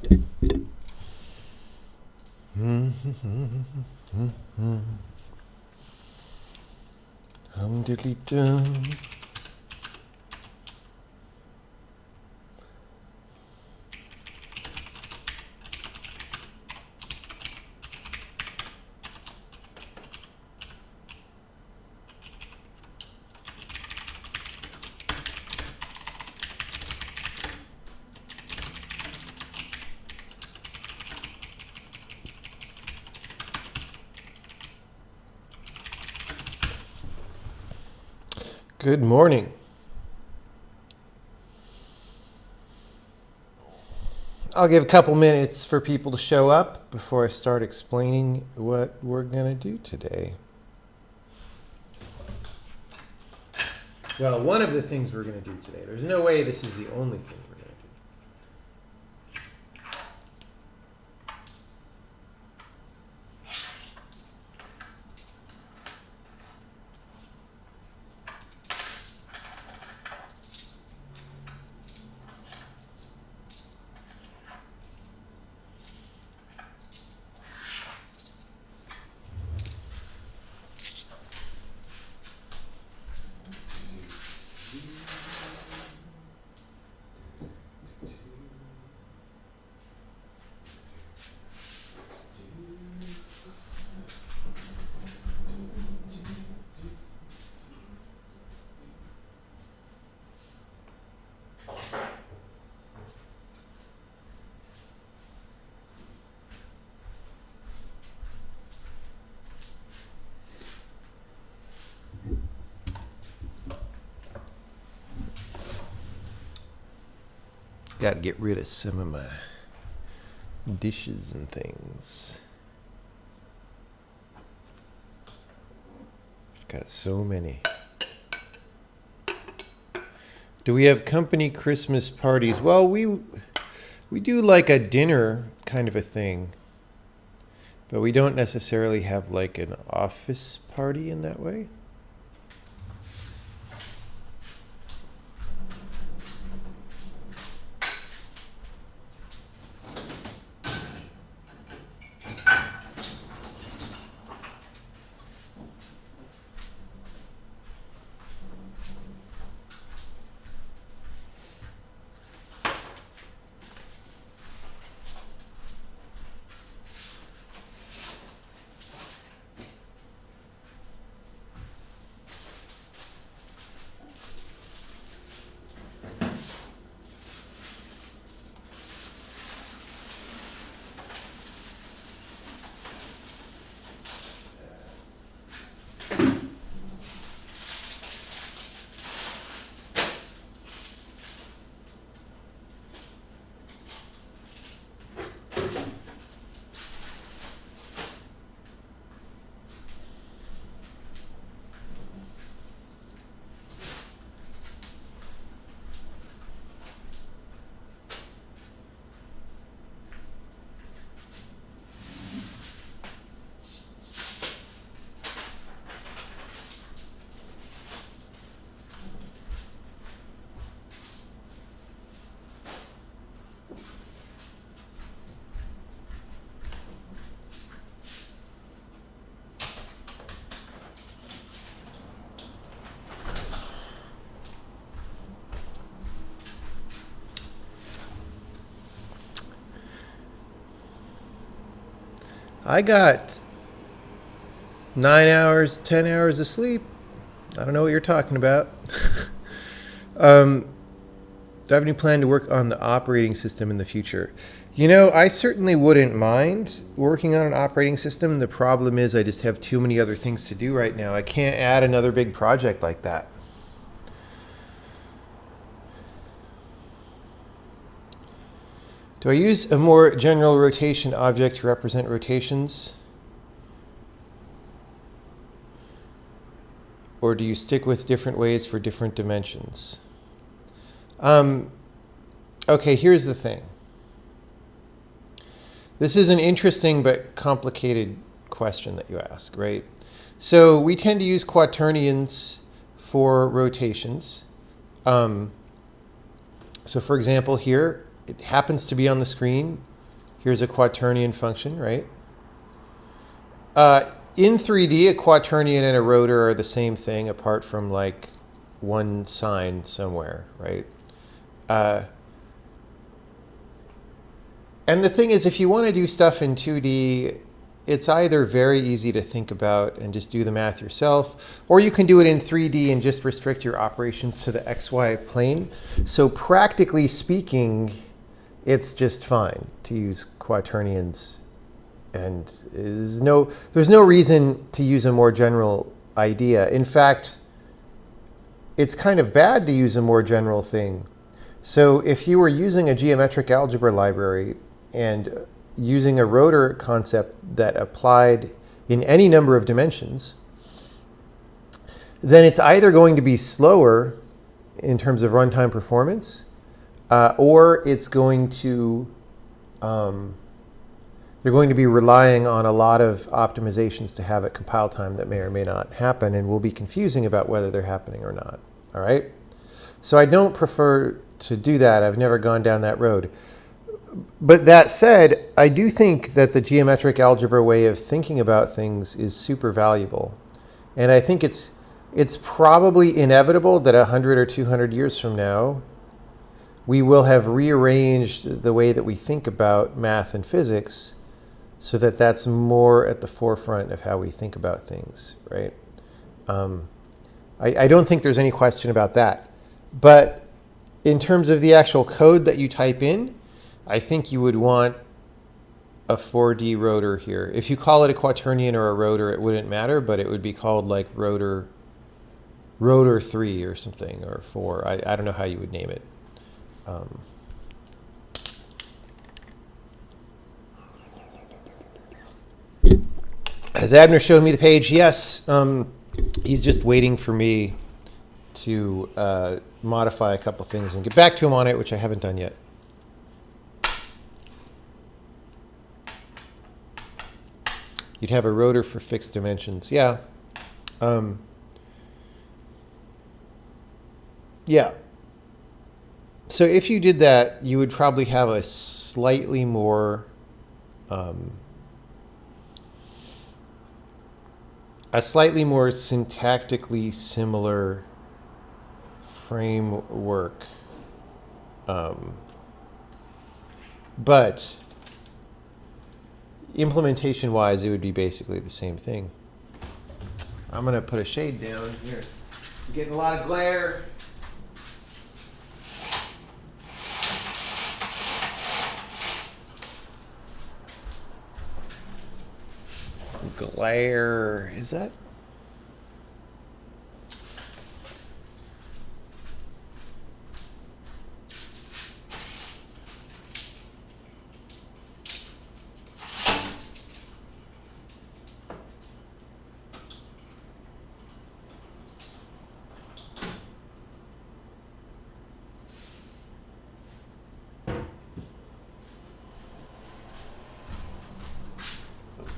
Hum diddly dum. Good morning. I'll give a couple minutes for people to show up before I start explaining what we're going to do today. Well, one of the things we're going to do today, there's no way this is the only thing we're going to do. Got to get rid of some of my dishes and things. Got so many. Do we have company Christmas parties? Well, we do like a dinner kind of a thing, but we don't necessarily have like an office party in that way. I got 9 hours, 10 hours of sleep. I don't know what you're talking about. Do I have any plan to work on the operating system in the future? You know, I certainly wouldn't mind working on an operating system. The problem is I just have too many other things to do right now. I can't add another big project like that. Do I use a more general rotation object to represent rotations? Or do you stick with different ways for different dimensions? Okay, here's the thing. This is an interesting but complicated question that you ask, right? So we tend to use quaternions for rotations. So for example, here, it happens to be on the screen Here's a quaternion function, right? In 3D, a quaternion and a rotor are the same thing apart from like one sign somewhere, right? And the thing is, if you want to do stuff in 2D, it's either very easy to think about and just do the math yourself, or you can do it in 3D and just restrict your operations to the XY plane. So practically speaking, it's just fine to use quaternions, and there's no reason to use a more general idea. In fact, it's kind of bad to use a more general thing. So if you were using a geometric algebra library and using a rotor concept that applied in any number of dimensions, then it's either going to be slower in terms of runtime performance, or it's going to you're going to be relying on a lot of optimizations to have at compile time that may or may not happen, and will be confusing about whether they're happening or not. All right? So I don't prefer to do that. I've never gone down that road. But that said, I do think that the geometric algebra way of thinking about things is super valuable. And I think it's probably inevitable that 100 or 200 years from now, we will have rearranged the way that we think about math and physics so that that's more at the forefront of how we think about things, right? I don't think there's any question about that. But in terms of the actual code that you type in, I think you would want a 4D rotor here. If you call it a quaternion or a rotor, it wouldn't matter, but it would be called like rotor 3 or something, or 4. I don't know how you would name it. Has Abner showed me the page? Yes. He's just waiting for me to modify a couple things and get back to him on it, which I haven't done yet. You'd have a rotor for fixed dimensions. Yeah. Yeah. So if you did that, you would probably have a slightly more syntactically similar framework. But implementation-wise, it would be basically the same thing. I'm going to put a shade down here. I'm getting a lot of glare. Glare, is that?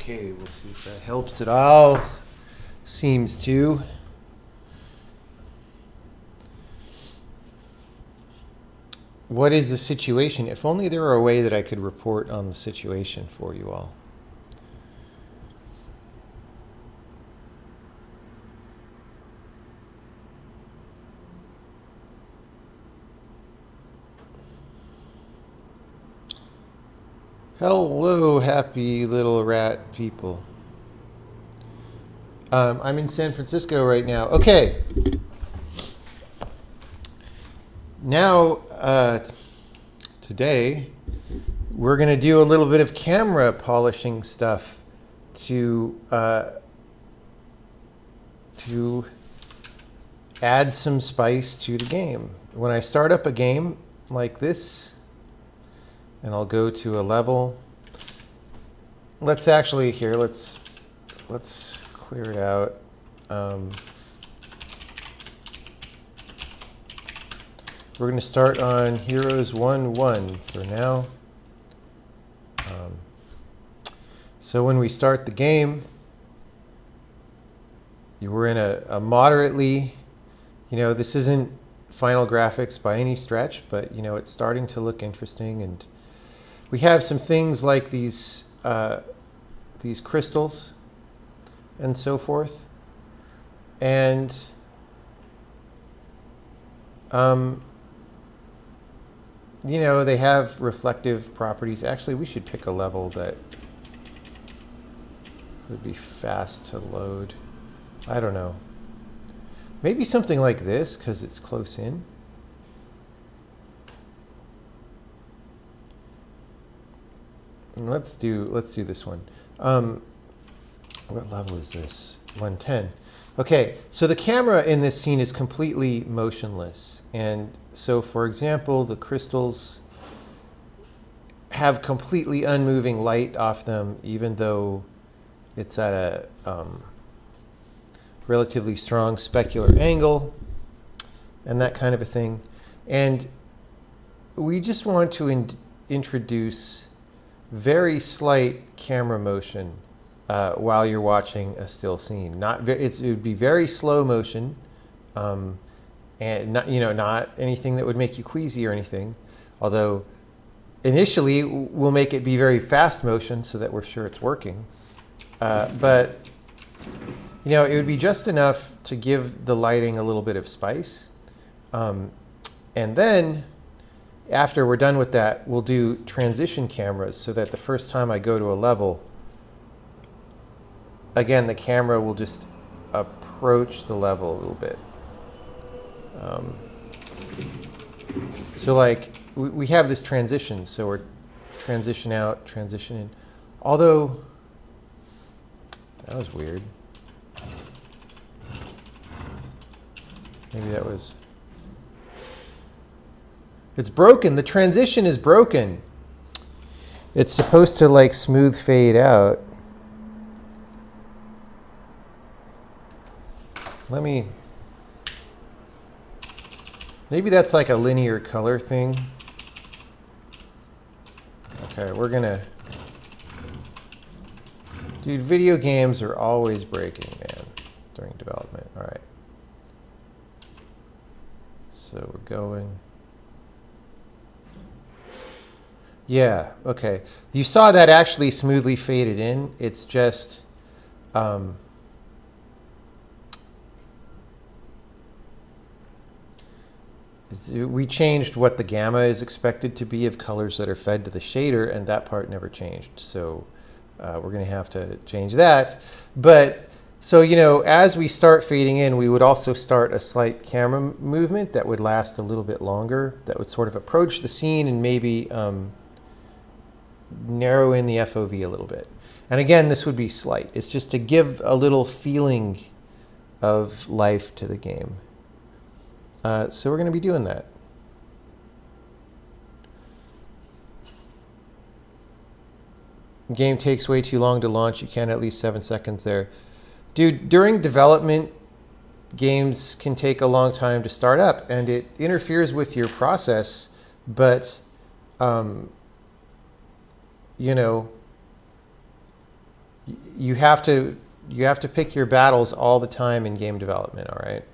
Okay, we'll see if that helps at all. Seems to. What is the situation? If only there were a way that I could report on the situation for you all. Hello, happy little rat people. I'm in San Francisco right now. Okay. Now, today, we're going to do a little bit of camera polishing stuff to add some spice to the game. When I start up a game like this, and I'll go to a level. Let's actually here. Let's clear it out. We're going to start on Heroes 1-1 for now. So when we start the game, you were in a moderately, this isn't final graphics by any stretch, but it's starting to look interesting, and we have some things like these crystals and so forth. And you know, they have reflective properties. Actually, we should pick a level that would be fast to load. I don't know. Maybe something like this because it's close in. And let's do this one. What level is this? 110. Okay, so the camera in this scene is completely motionless. And so, for example, the crystals have completely unmoving light off them, even though it's at a relatively strong specular angle and that kind of a thing. And we just want to introduce very slight camera motion while you're watching a still scene. It would be very slow motion, and not anything that would make you queasy or anything. Although initially we'll make it be very fast motion so that we're sure it's working. But it would be just enough to give the lighting a little bit of spice. And then after we're done with that, we'll do transition cameras so that the first time I go to a level, again, the camera will just approach the level a little bit. So like we have this transition, so we're transition out, transition in. Although, that was weird. Maybe that was... It's broken. The transition is broken. It's supposed to like smooth fade out. Maybe that's like a linear color thing. Okay, we're gonna... Dude, video games are always breaking, man, during development. All right. So we're going... Yeah, okay. You saw that actually smoothly faded in. It's just... we changed what the gamma is expected to be of colors that are fed to the shader, and that part never changed. So we're going to have to change that. But so, as we start fading in, we would also start a slight camera movement that would last a little bit longer, that would sort of approach the scene and maybe narrow in the FOV a little bit. And again, this would be slight. It's just to give a little feeling of life to the game. So we're going to be doing that. Game takes way too long to launch. You can at least 7 seconds there. Dude, during development, games can take a long time to start up, and it interferes with your process, but, you have to pick your battles all the time in game development, all right?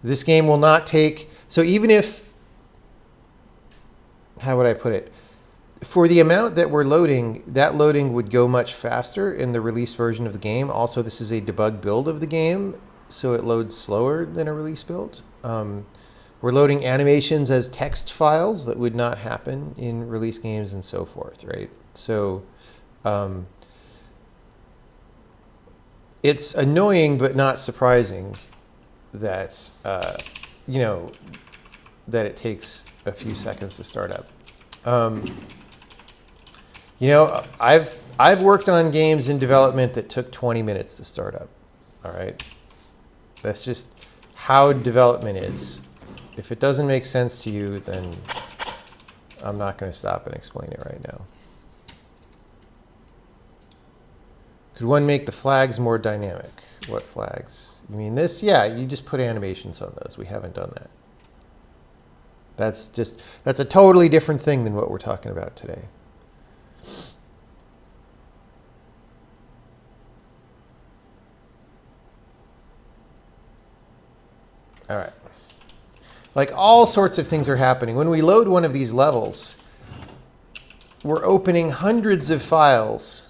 This game will not take... So even if... How would I put it? For the amount that we're loading, that loading would go much faster in the release version of the game. Also, this is a debug build of the game, so it loads slower than a release build. We're loading animations as text files that would not happen in release games and so forth, right? So it's annoying but not surprising that that it takes a few seconds to start up. I've worked on games in development that took 20 minutes to start up. All right, that's just how development is. If it doesn't make sense to you, then I'm not going to stop and explain it right now. Could one make the flags more dynamic? What flags? You mean this? Yeah, you just put animations on those. We haven't done that. That's a totally different thing than what we're talking about today. All right. Like all sorts of things are happening. When we load one of these levels, we're opening hundreds of files.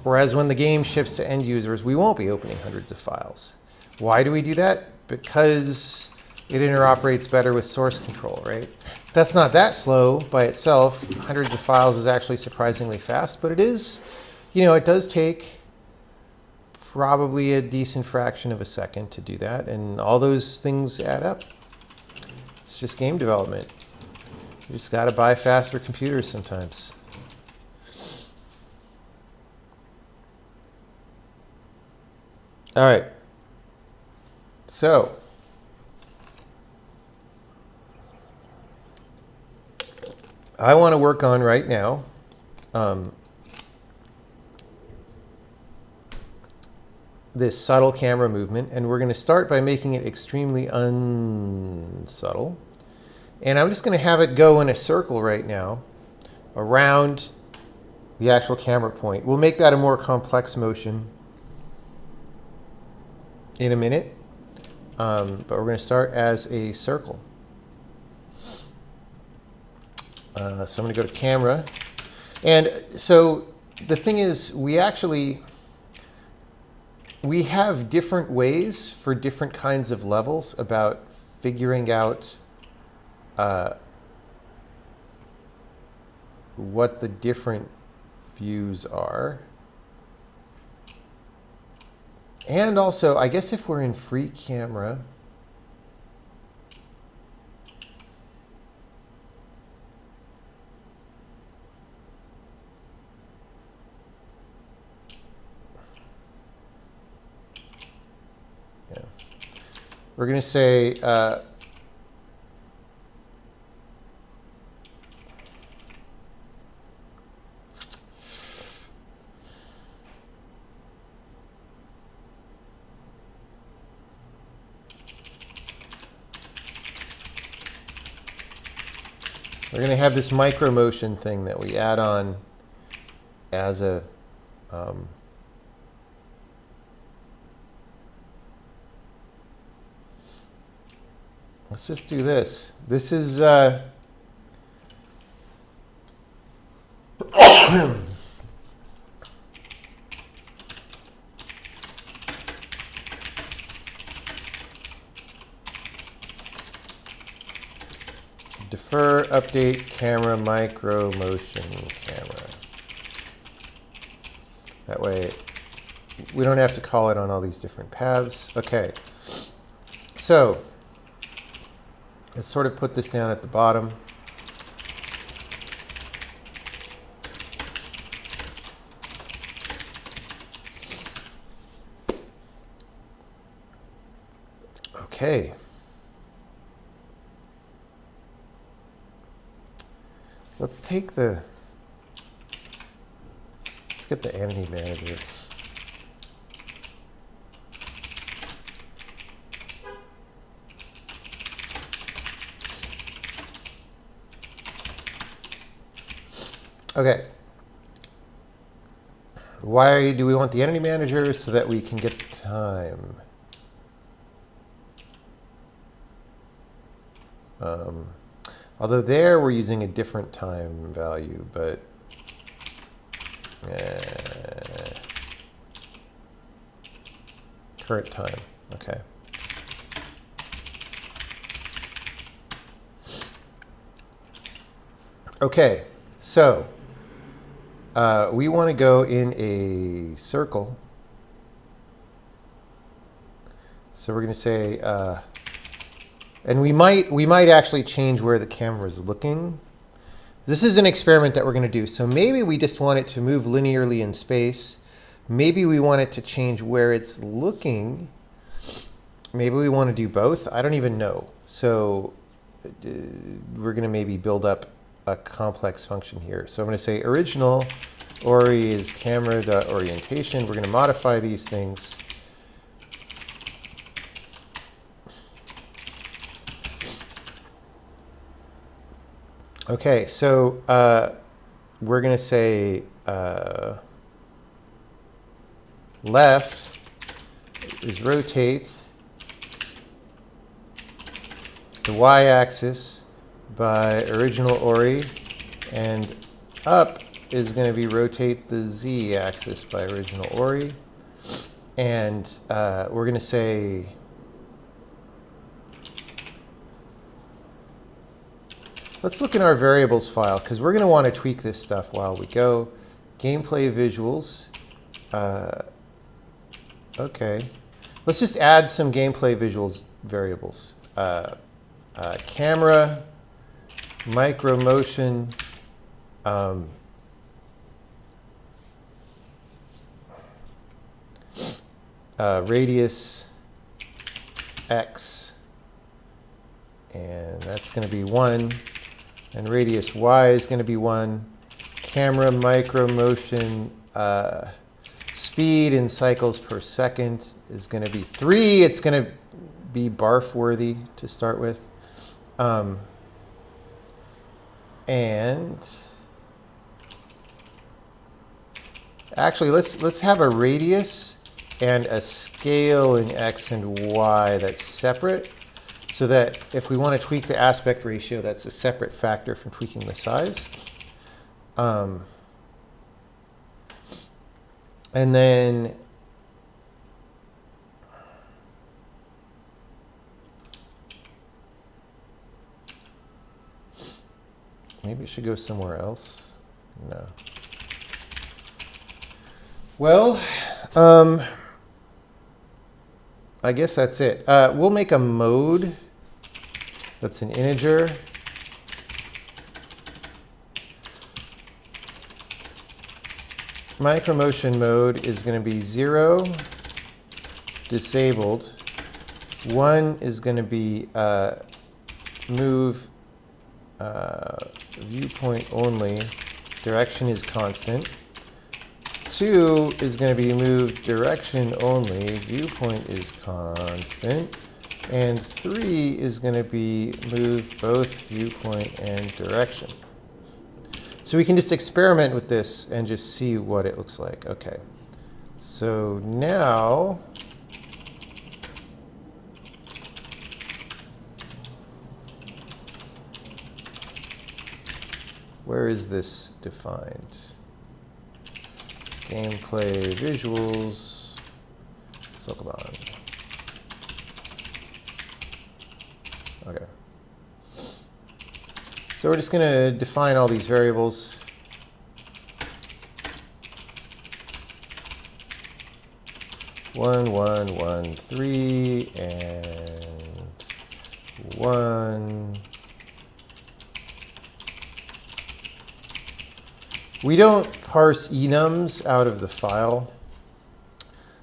Whereas when the game ships to end users, we won't be opening hundreds of files. Why do we do that? Because it interoperates better with source control, right? That's not that slow by itself. Hundreds of files is actually surprisingly fast, but it is, it does take probably a decent fraction of a second to do that, and all those things add up. It's just game development. You just got to buy faster computers sometimes. All right. So, I want to work on right now this subtle camera movement, and we're going to start by making it extremely unsubtle. And I'm just going to have it go in a circle right now around the actual camera point. We'll make that a more complex motion in a minute, but we're going to start as a circle. So I'm going to go to camera. And so the thing is, we have different ways for different kinds of levels about figuring out what the different views are. And also, I guess if we're in free camera, we're going to say we're going to have this micro motion thing that we add on as a let's just do this. This is defer, update, camera, micro motion, camera. That way we don't have to call it on all these different paths. Okay, so let's sort of put this down at the bottom. Okay. Let's get the Entity Manager. Okay. Why do we want the Entity Manager? So that we can get time. Although there we're using a different time value, but current time. Okay. Okay, so we want to go in a circle. So we're going to say, and we might actually change where the camera is looking. This is an experiment that we're going to do. So maybe we just want it to move linearly in space. Maybe we want it to change where it's looking. Maybe we want to do both. I don't even know. So we're going to maybe build up a complex function here. So I'm going to say original Ori is camera.orientation. We're going to modify these things. Okay, so we're going to say left is rotate the y-axis by original Ori, and up is going to be rotate the Z axis by original Ori. And we're going to say let's look in our variables file, because we're going to want to tweak this stuff while we go. Gameplay visuals. OK. Let's just add some gameplay visuals variables. Camera, micro motion, radius x, and that's going to be 1. And radius y is going to be 1. Camera micro motion speed in cycles per second is going to be 3. It's going to be barf worthy to start with. And actually, let's have a radius and a scale in x and y that's separate, so that if we want to tweak the aspect ratio, that's a separate factor from tweaking the size. And then maybe it should go somewhere else. No. Well, I guess that's it. We'll make a mode that's an integer. Micromotion mode is going to be 0, disabled. 1 is going to be move viewpoint only. Direction is constant. 2 is going to be move direction only. Viewpoint is constant. And 3 is going to be move both viewpoint and direction. So we can just experiment with this and just see what it looks like. OK. So now where is this defined? Gameplay visuals, Sokoban. OK. So we're just going to define all these variables. One, 3, and 1. We don't parse enums out of the file.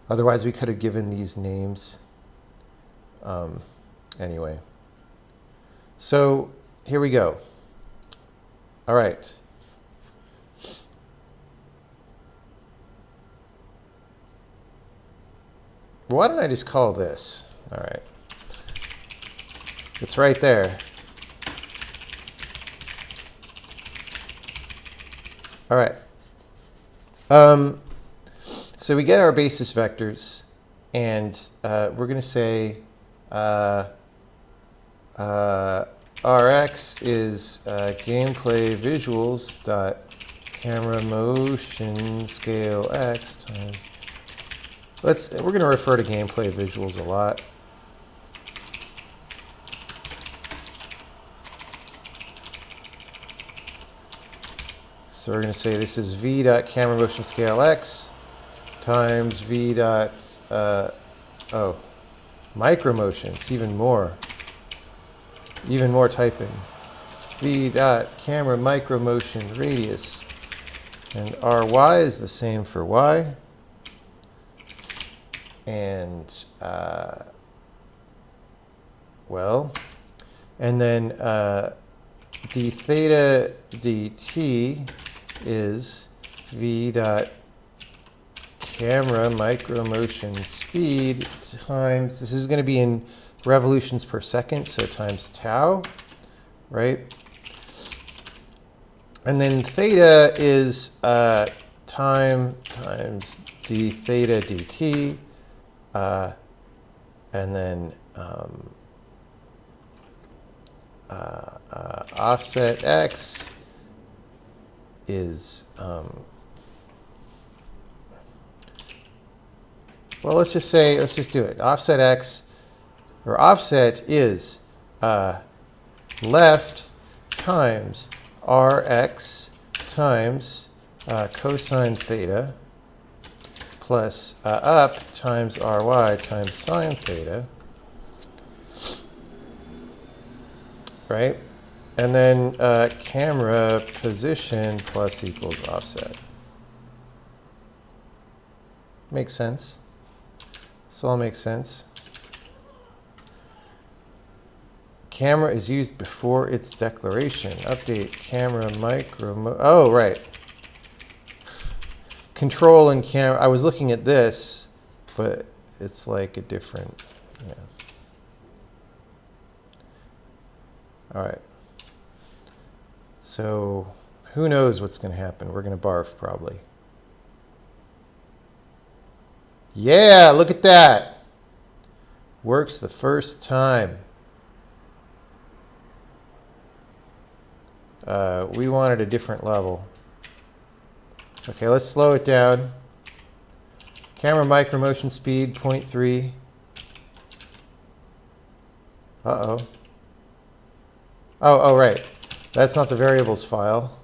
Otherwise, we could have given these names. Anyway. So here we go. All right. Why don't I just call this? All right. It's right there. All right. So we get our basis vectors, and we're going to say Rx is gameplay visuals dot camera motion scale x times. We're going to refer to gameplay visuals a lot. So we're going to say this is v dot camera motion scale x times v dot micromotion. It's even more typing. V dot camera micromotion radius, and ry is the same for y. And and then d theta dt is v dot camera micromotion speed times, this is going to be in revolutions per second, so times tau, right? And then theta is time times d theta dt, and then offset x is, well, let's just do it. Offset x, or offset is left times rx times cosine theta plus up times ry times sine theta, right? And then camera position plus equals offset. Makes sense. This all makes sense. Camera is used before its declaration. Update camera micro. Oh, right. Control and camera. I was looking at this, but it's like a different. Yeah. All right. So who knows what's going to happen? We're going to barf probably. Yeah, look at that. Works the first time. We wanted a different level. Okay, let's slow it down. Camera micromotion speed 0.3. Uh-oh. Oh, right. That's not the variables file.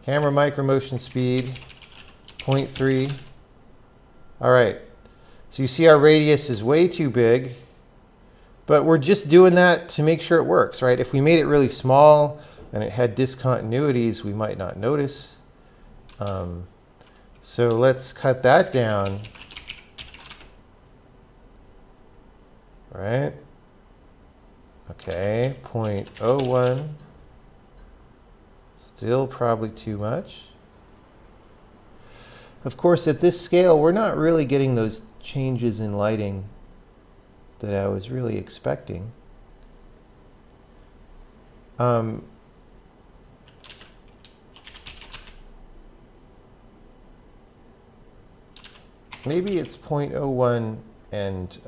Camera micromotion speed 0.3. All right. So you see our radius is way too big. But we're just doing that to make sure it works, right? If we made it really small and it had discontinuities, we might not notice. So let's cut that down, right? Okay, 0.01. Still probably too much. Of course, at this scale, we're not really getting those changes in lighting that I was really expecting. Maybe it's 0.01 and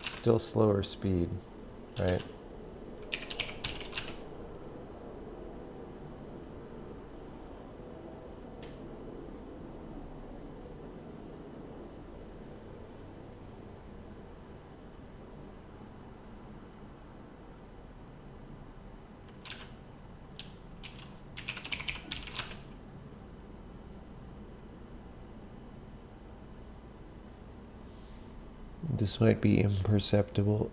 still slower speed, right? This might be imperceptible.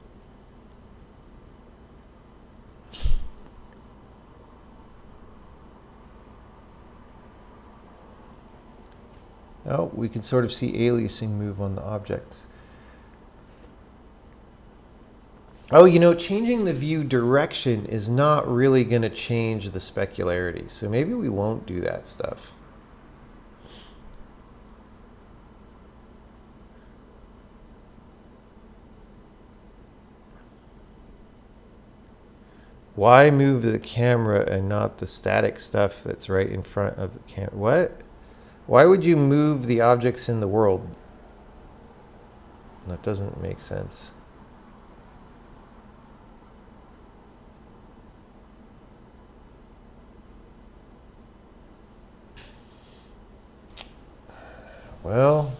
Oh, we can sort of see aliasing move on the objects. Oh, you know, changing the view direction is not really going to change the specularity. So maybe we won't do that stuff. Why move the camera and not the static stuff that's right in front of the camera? What? Why would you move the objects in the world? That doesn't make sense. Well,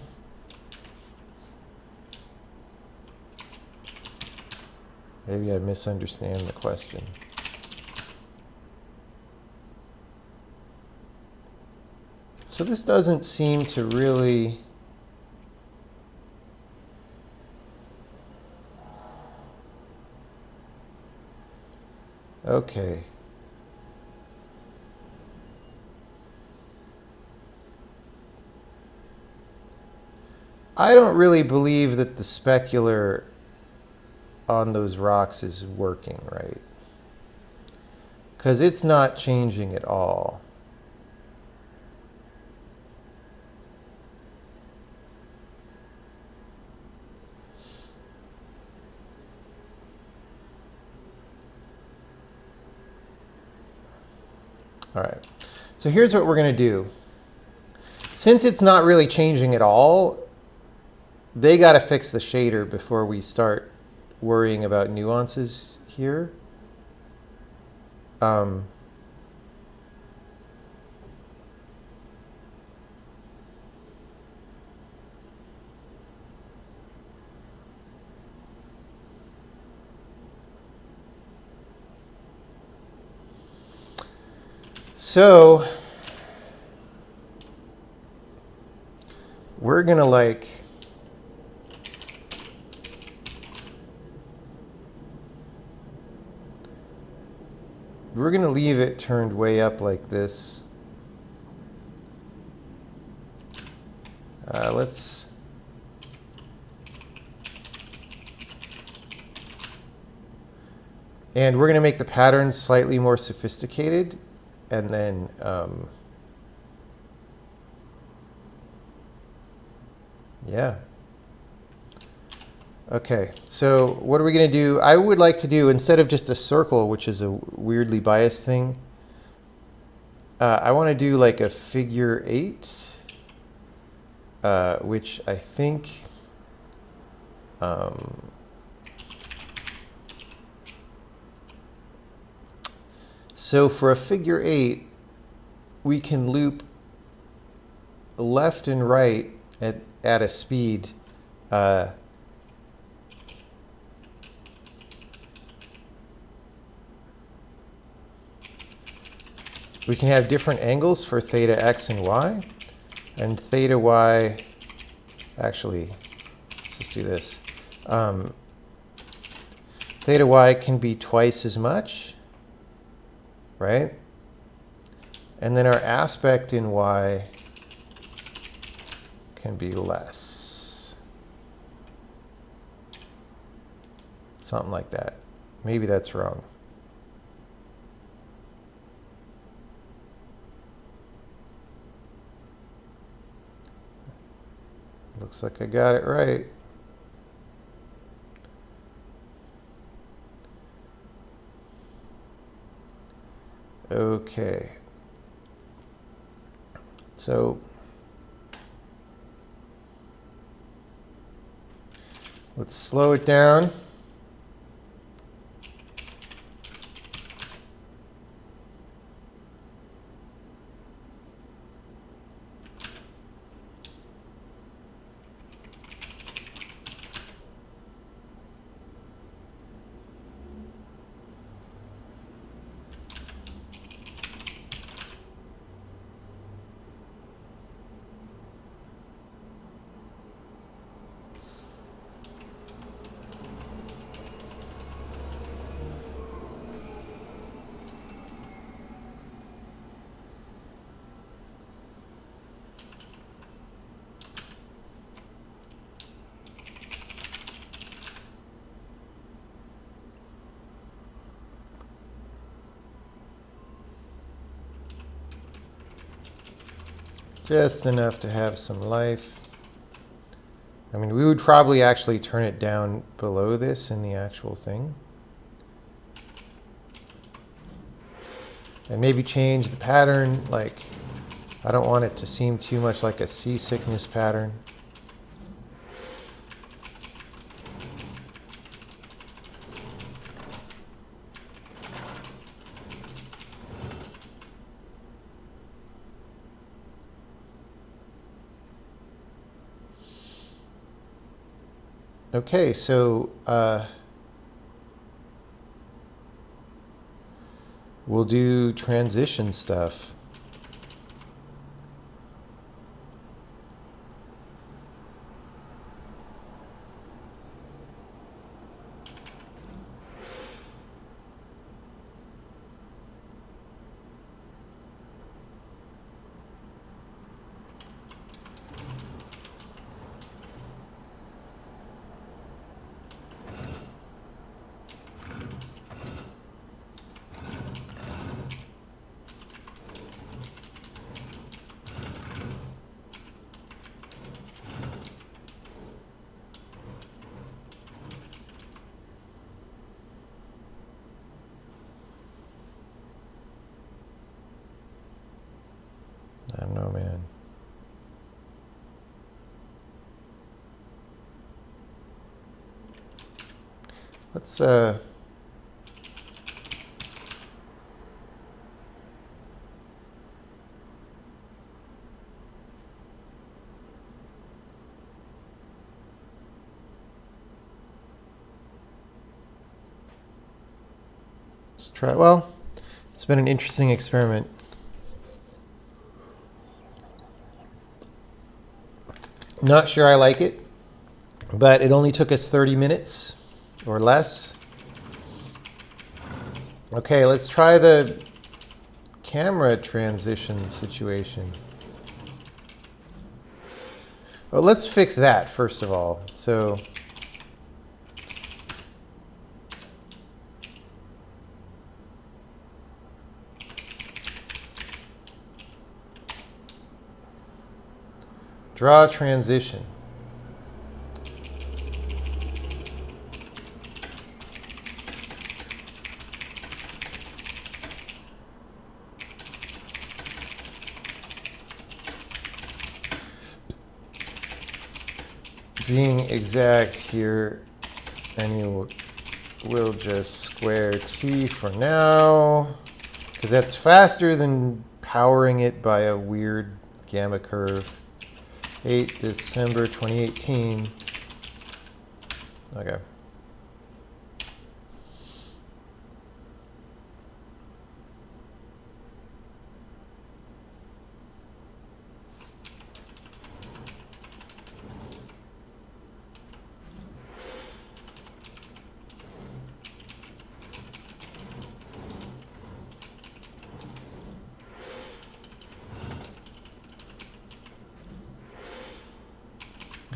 maybe I misunderstand the question. So this doesn't seem to really... Okay. I don't really believe that the specular on those rocks is working right, because it's not changing at all. All right, so here's what we're going to do. Since it's not really changing at all, they got to fix the shader before we start worrying about nuances here. So we're gonna we're gonna leave it turned way up like this. Let's and we're gonna make the pattern slightly more sophisticated, and then yeah. Okay, so what are we going to do? I would like to do, instead of just a circle, which is a weirdly biased thing, I want to do like a figure 8, which I think so for a figure 8, we can loop left and right at a speed we can have different angles for theta x and y, and theta y, actually, let's just do this. Theta y can be twice as much, right? And then our aspect in y can be less. Something like that. Maybe that's wrong. Looks like I got it right. Okay. So let's slow it down. Just enough to have some life. I mean, we would probably actually turn it down below this in the actual thing. And maybe change the pattern. Like, I don't want it to seem too much like a seasickness pattern. Okay, so we'll do transition stuff. I don't know, man. Let's Let's try. Well, it's been an interesting experiment. Not sure I like it, but it only took us 30 minutes or less. Okay, let's try the camera transition situation. Well, let's fix that first of all. So draw transition. Being exact here, and you will just square t for now, because that's faster than powering it by a weird gamma curve. 8 December 2018. Okay.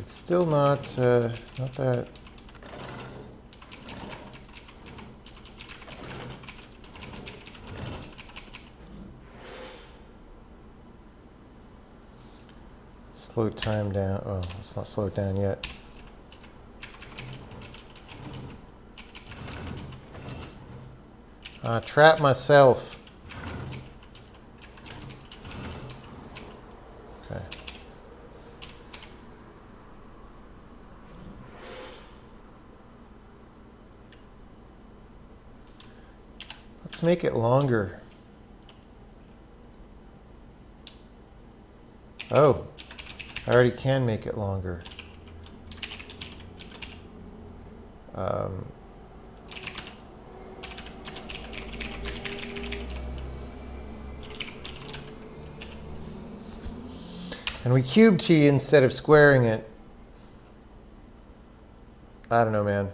It's still not that. Slow time down. Oh, it's not slowed down yet. Trap myself. Okay. Let's make it longer. Oh, I already can make it longer. And we cube t instead of squaring it. I don't know, man.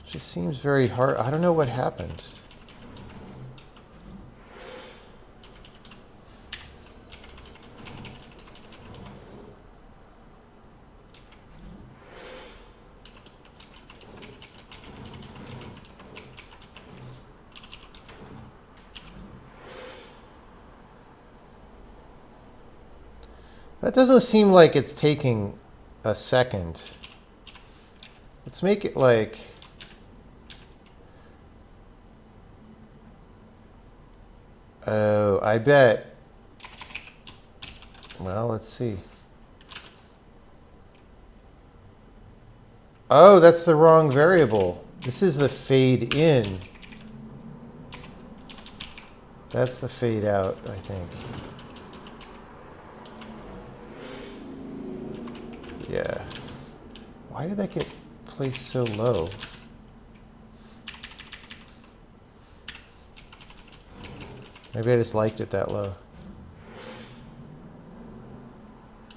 It just seems very hard. I don't know what happened. That doesn't seem like it's taking a second. Let's make it like... Oh, I bet. Well, let's see. Oh, that's the wrong variable. This is the fade in. That's the fade out, I think. Yeah. Why did that get placed so low? Maybe I just liked it that low.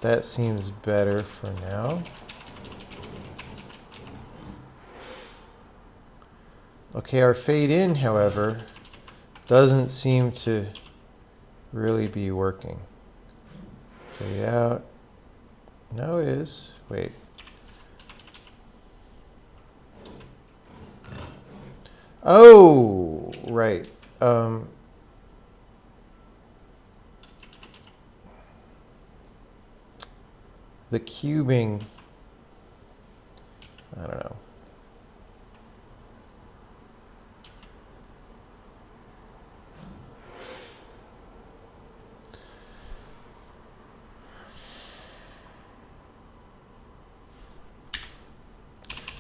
That seems better for now. Okay, our fade in, however, doesn't seem to really be working. Fade out. No, it is. Wait. Oh, right. The cubing, I don't know.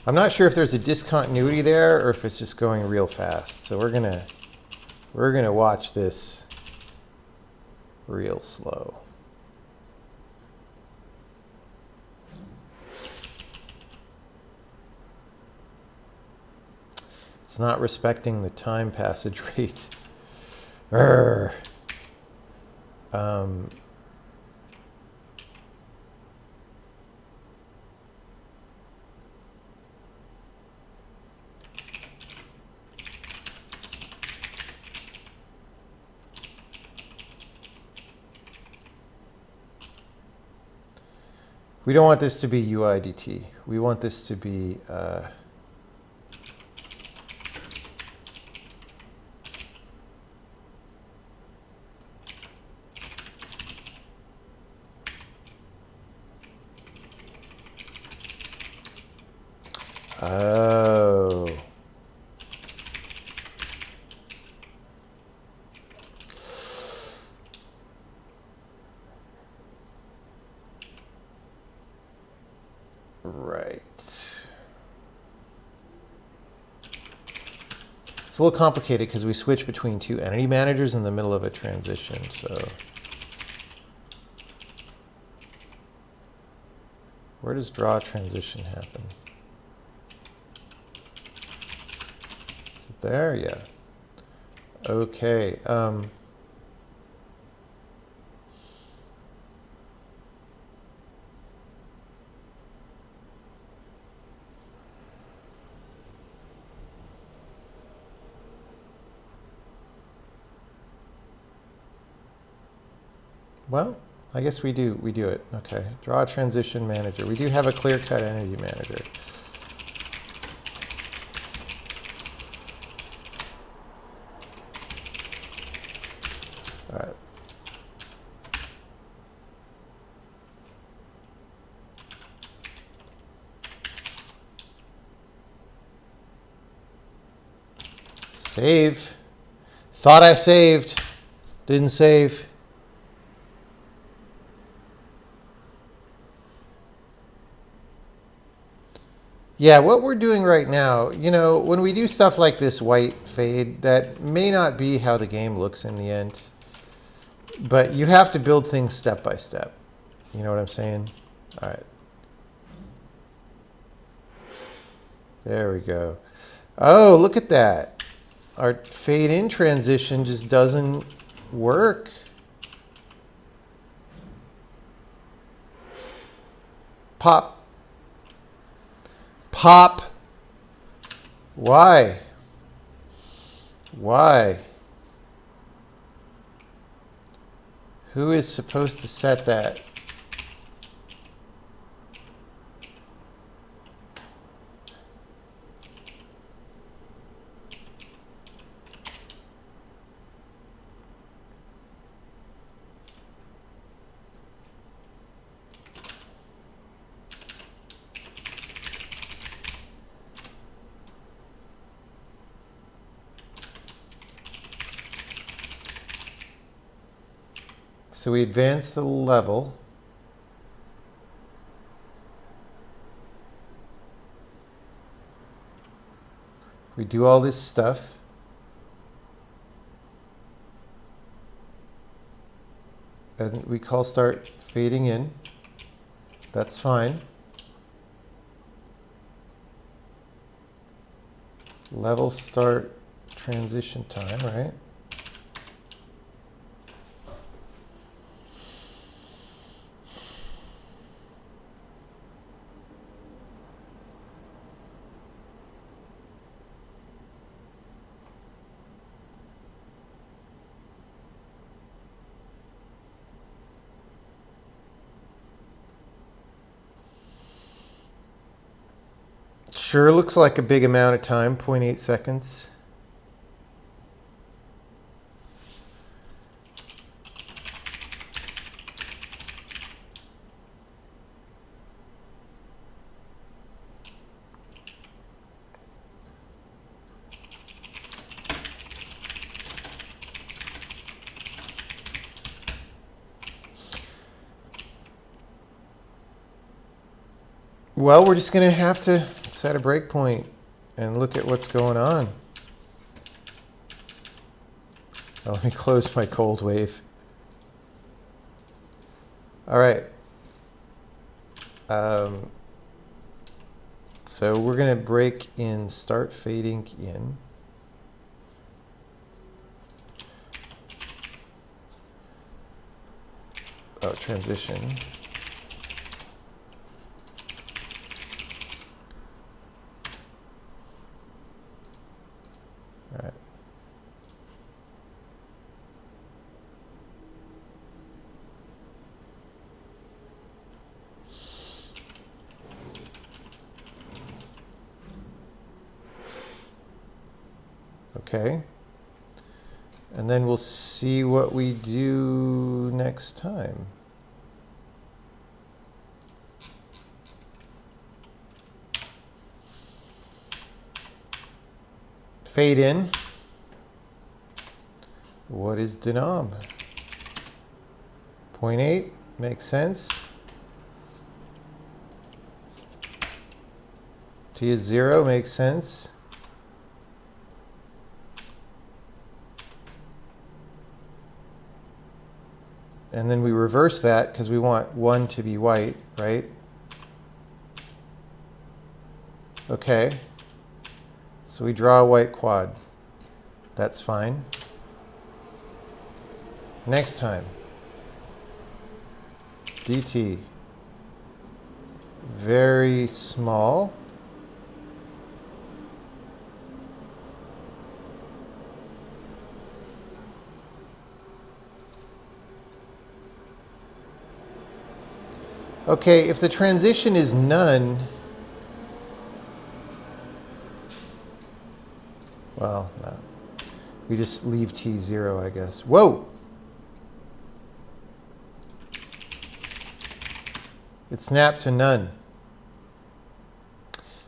I'm not sure if there's a discontinuity there or if it's just going real fast. So we're gonna watch this real slow. It's not respecting the time passage rate. Urgh. We don't want this to be UIDT. We want this to be oh. Right. It's a little complicated because we switch between two entity managers in the middle of a transition, so. Where does draw transition happen? Is it there? Yeah. Okay. Well, I guess we do it. Okay. Draw transition manager. We do have a clear-cut entity manager. All right. Save. Thought I saved. Didn't save. Yeah, what we're doing right now, you know, when we do stuff like this white fade, that may not be how the game looks in the end. But you have to build things step by step. You know what I'm saying? All right. There we go. Oh, look at that. Our fade in transition just doesn't work. Pop. Pop. Why? Why? Who is supposed to set that? So we advance the level. We do all this stuff. And we call start fading in. That's fine. Level start transition time, right? Sure looks like a big amount of time, 0.8 seconds. Well, we're just going to have to set a breakpoint and look at what's going on. Well, let me close my cold wave. All right. So we're going to break in start fading in. Oh, transition. All right. Okay. And then we'll see what we do next time. Fade in. What is denom? 0.8 makes sense. T is 0 makes sense. And then we reverse that because we want 1 to be white, right? Okay. So we draw a white quad. That's fine. Next time. dt. Very small. Okay, if the transition is none, well, no. We just leave t 0, I guess. Whoa! It snapped to none.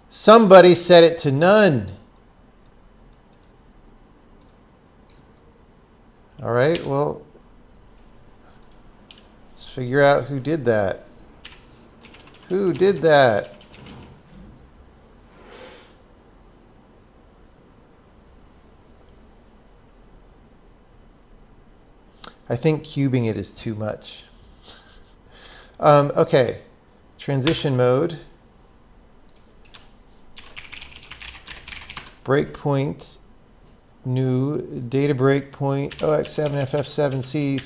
Somebody set it to none. All right, well, let's figure out who did that. Who did that? I think cubing it is too much. Okay, transition mode. Breakpoint, new data breakpoint, OX7FF7C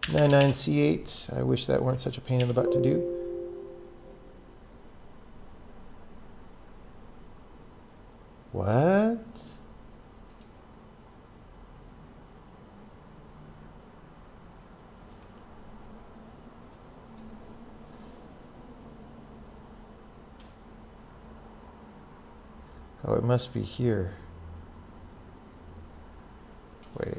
60699C8. I wish that weren't such a pain in the butt to do. What? Oh, it must be here. Wait.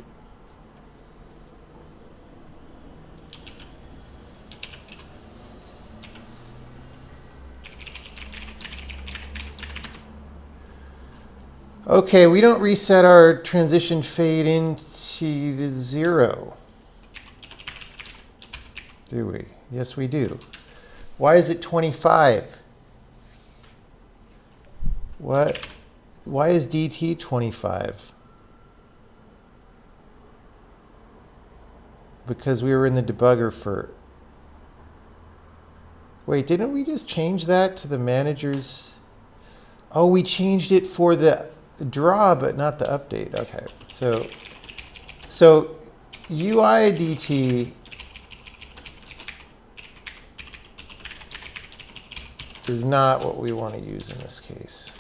Okay, we don't reset our transition fade into 0. Do we? Yes, we do. Why is it 25? What? Why is dt 25? Because we were in the debugger for... Wait, didn't we just change that to the manager's... Oh, we changed it for the draw, but not the update. Okay, so UI dt is not what we want to use in this case.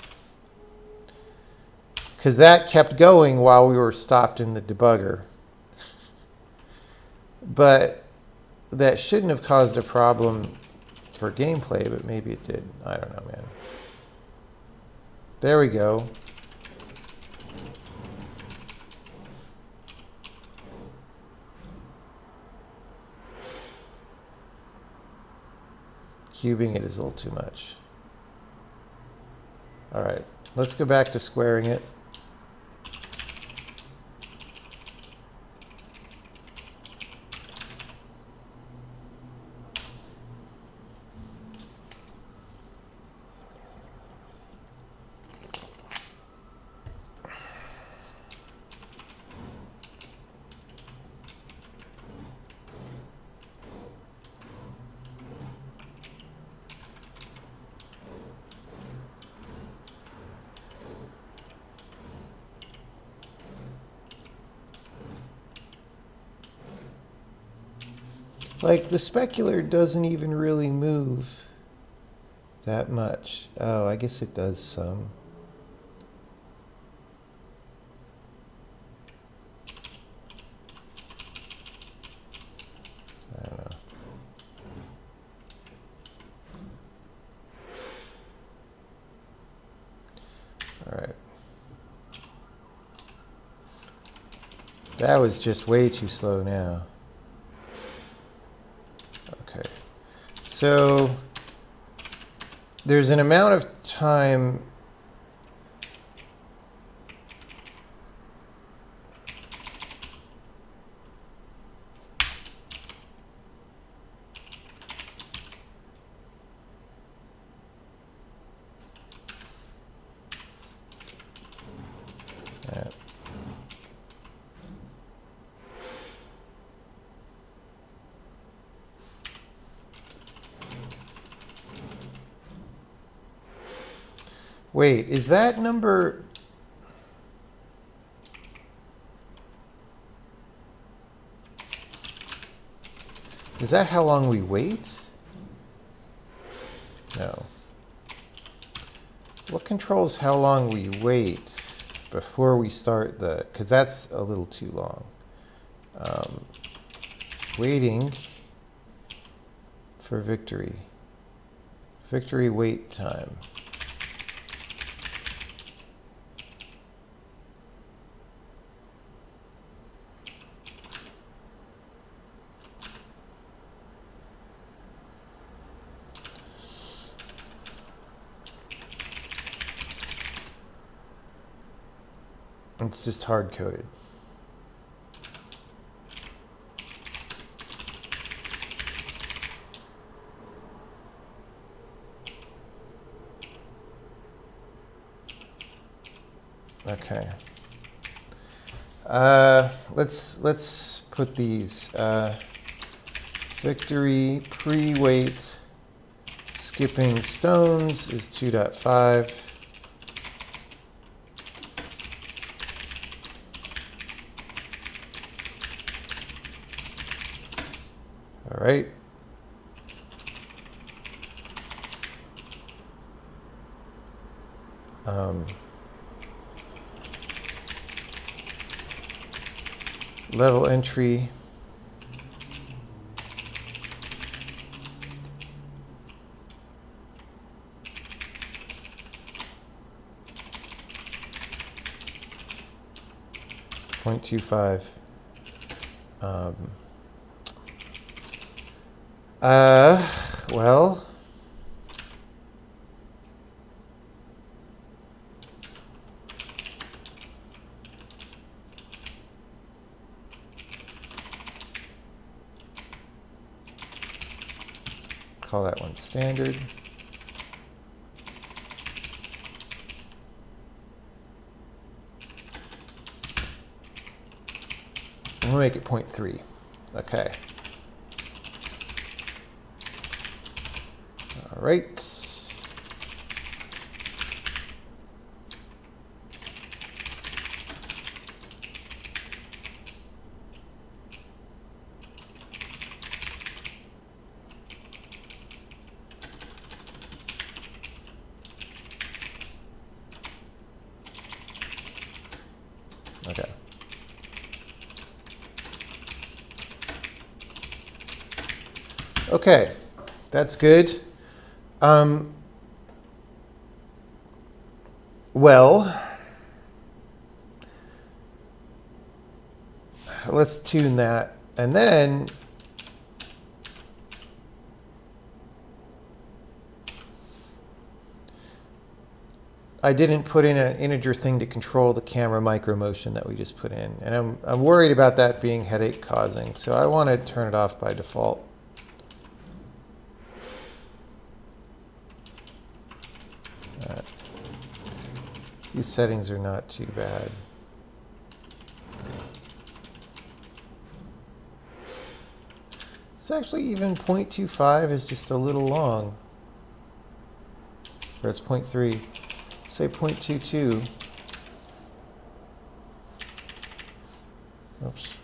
Because that kept going while we were stopped in the debugger. But that shouldn't have caused a problem for gameplay, but maybe it did. I don't know, man. There we go. Cubing it is a little too much. All right, let's go back to squaring it. Like, the specular doesn't even really move that much. Oh, I guess it does some. I don't know. All right. That was just way too slow now. Okay. So there's an amount of time wait, is that number? Is that how long we wait? No. What controls how long we wait before we start the, because that's a little too long. Waiting for victory. Victory wait time. It's just hard-coded. Okay. Let's put these victory pre-wait skipping stones is 2.5. All right. Level entry. .25. Well, call that one standard. We'll make it 0.3. Okay. All right. Okay. Okay, that's good. Well, let's tune that. And then I didn't put in an integer thing to control the camera micro motion that we just put in. And I'm worried about that being headache causing. So I want to turn it off by default. These settings are not too bad. It's actually even 0.25 is just a little long. Or it's 0.3. Say 0.22. Oops.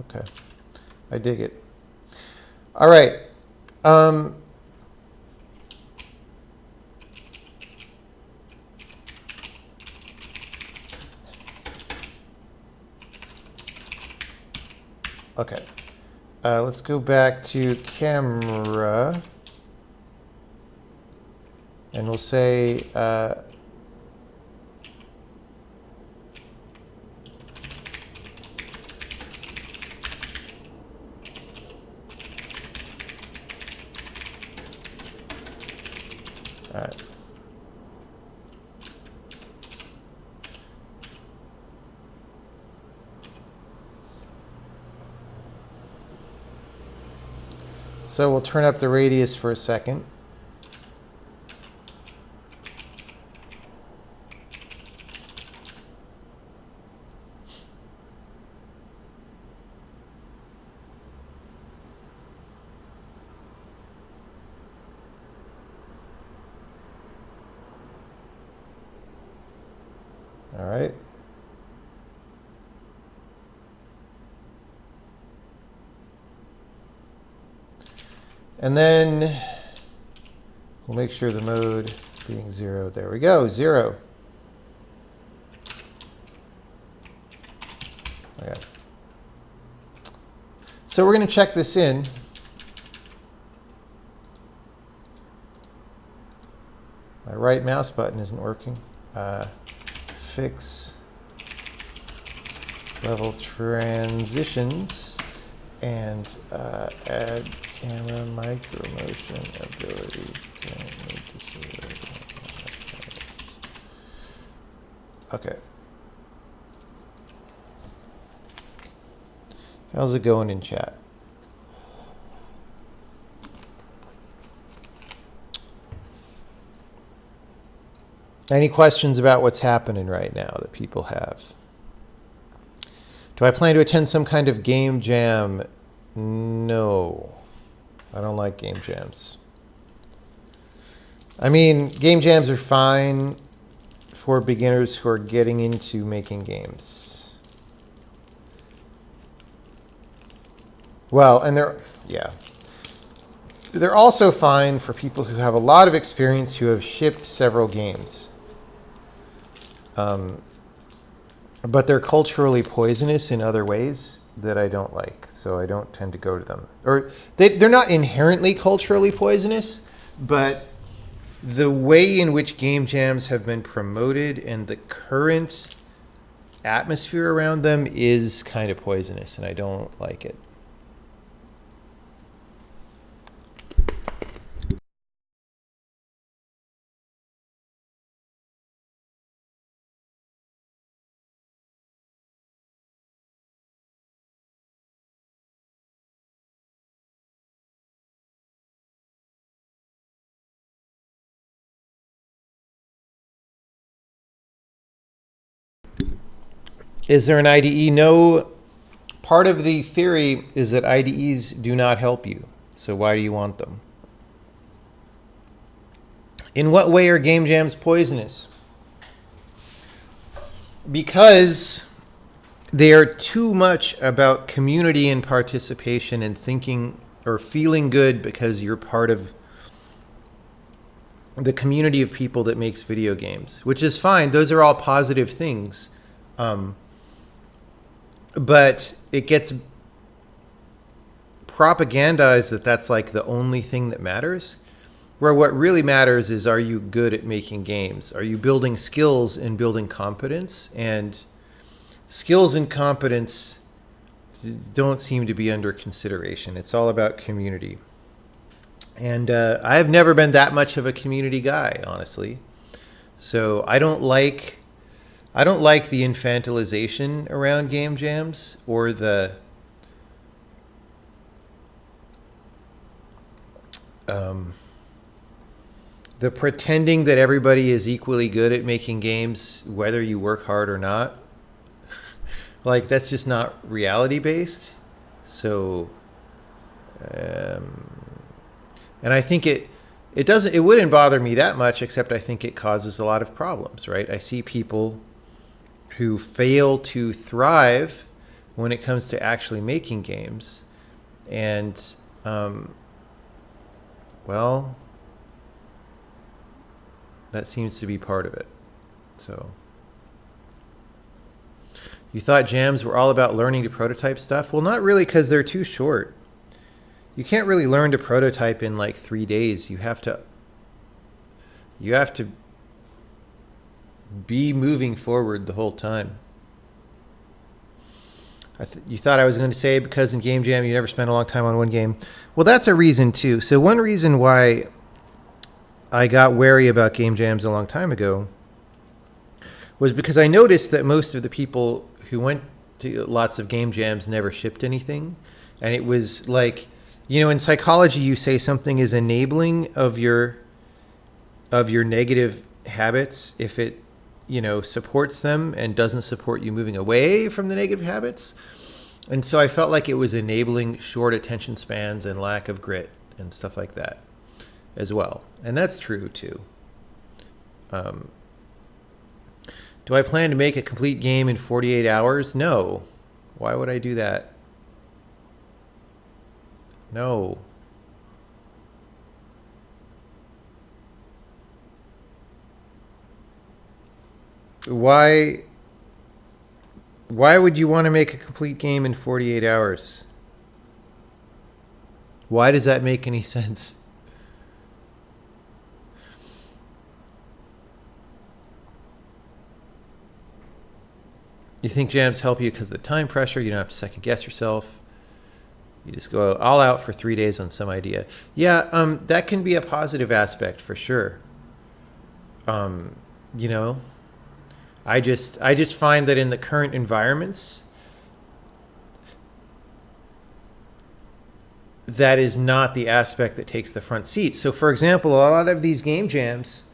Okay. I dig it. All right. Okay. Let's go back to camera. And we'll say, all right. So we'll turn up the radius for a second. All right. And then we'll make sure the mode being 0. There we go, 0. Okay. So we're going to check this in. My right mouse button isn't working. Fix level transitions and add camera micro motion ability. Okay. How's it going in chat? Any questions about what's happening right now that people have? Do I plan to attend some kind of game jam? No. I don't like game jams. I mean, game jams are fine for beginners who are getting into making games. Well, and they're also fine for people who have a lot of experience who have shipped several games. But they're culturally poisonous in other ways that I don't like, so I don't tend to go to them. Or they're not inherently culturally poisonous, but the way in which game jams have been promoted and the current atmosphere around them is kind of poisonous, and I don't like it. Is there an IDE? No. Part of the theory is that IDEs do not help you. So why do you want them? In what way are game jams poisonous? Because they are too much about community and participation and thinking or feeling good because you're part of the community of people that makes video games, which is fine. Those are all positive things. But it gets propagandized that that's like the only thing that matters, where what really matters is, are you good at making games? Are you building skills and building competence? And skills and competence don't seem to be under consideration. It's all about community. And I have never been that much of a community guy, honestly. So I don't like the infantilization around game jams or the pretending that everybody is equally good at making games, whether you work hard or not. Like, that's just not reality based. So, and I think it wouldn't bother me that much, except I think it causes a lot of problems, right? I see people who fail to thrive when it comes to actually making games. And, well, that seems to be part of it. So you thought jams were all about learning to prototype stuff? Well, not really, because they're too short. You can't really learn to prototype in like 3 days. You have to be moving forward the whole time. You thought I was going to say because in Game Jam you never spend a long time on one game. Well, that's a reason too. So one reason why I got wary about Game Jams a long time ago was because I noticed that most of the people who went to lots of Game Jams never shipped anything. And it was like, in psychology you say something is enabling of your negative habits if it supports them and doesn't support you moving away from the negative habits. And so I felt like it was enabling short attention spans and lack of grit and stuff like that as well. And that's true too. Do I plan to make a complete game in 48 hours? No. Why would I do that? No. Why would you want to make a complete game in 48 hours? Why does that make any sense? You think jams help you because of the time pressure? You don't have to second guess yourself. You just go all out for 3 days on some idea. Yeah, that can be a positive aspect for sure. I just find that in the current environments, that is not the aspect that takes the front seat. So, for example, a lot of these game jams,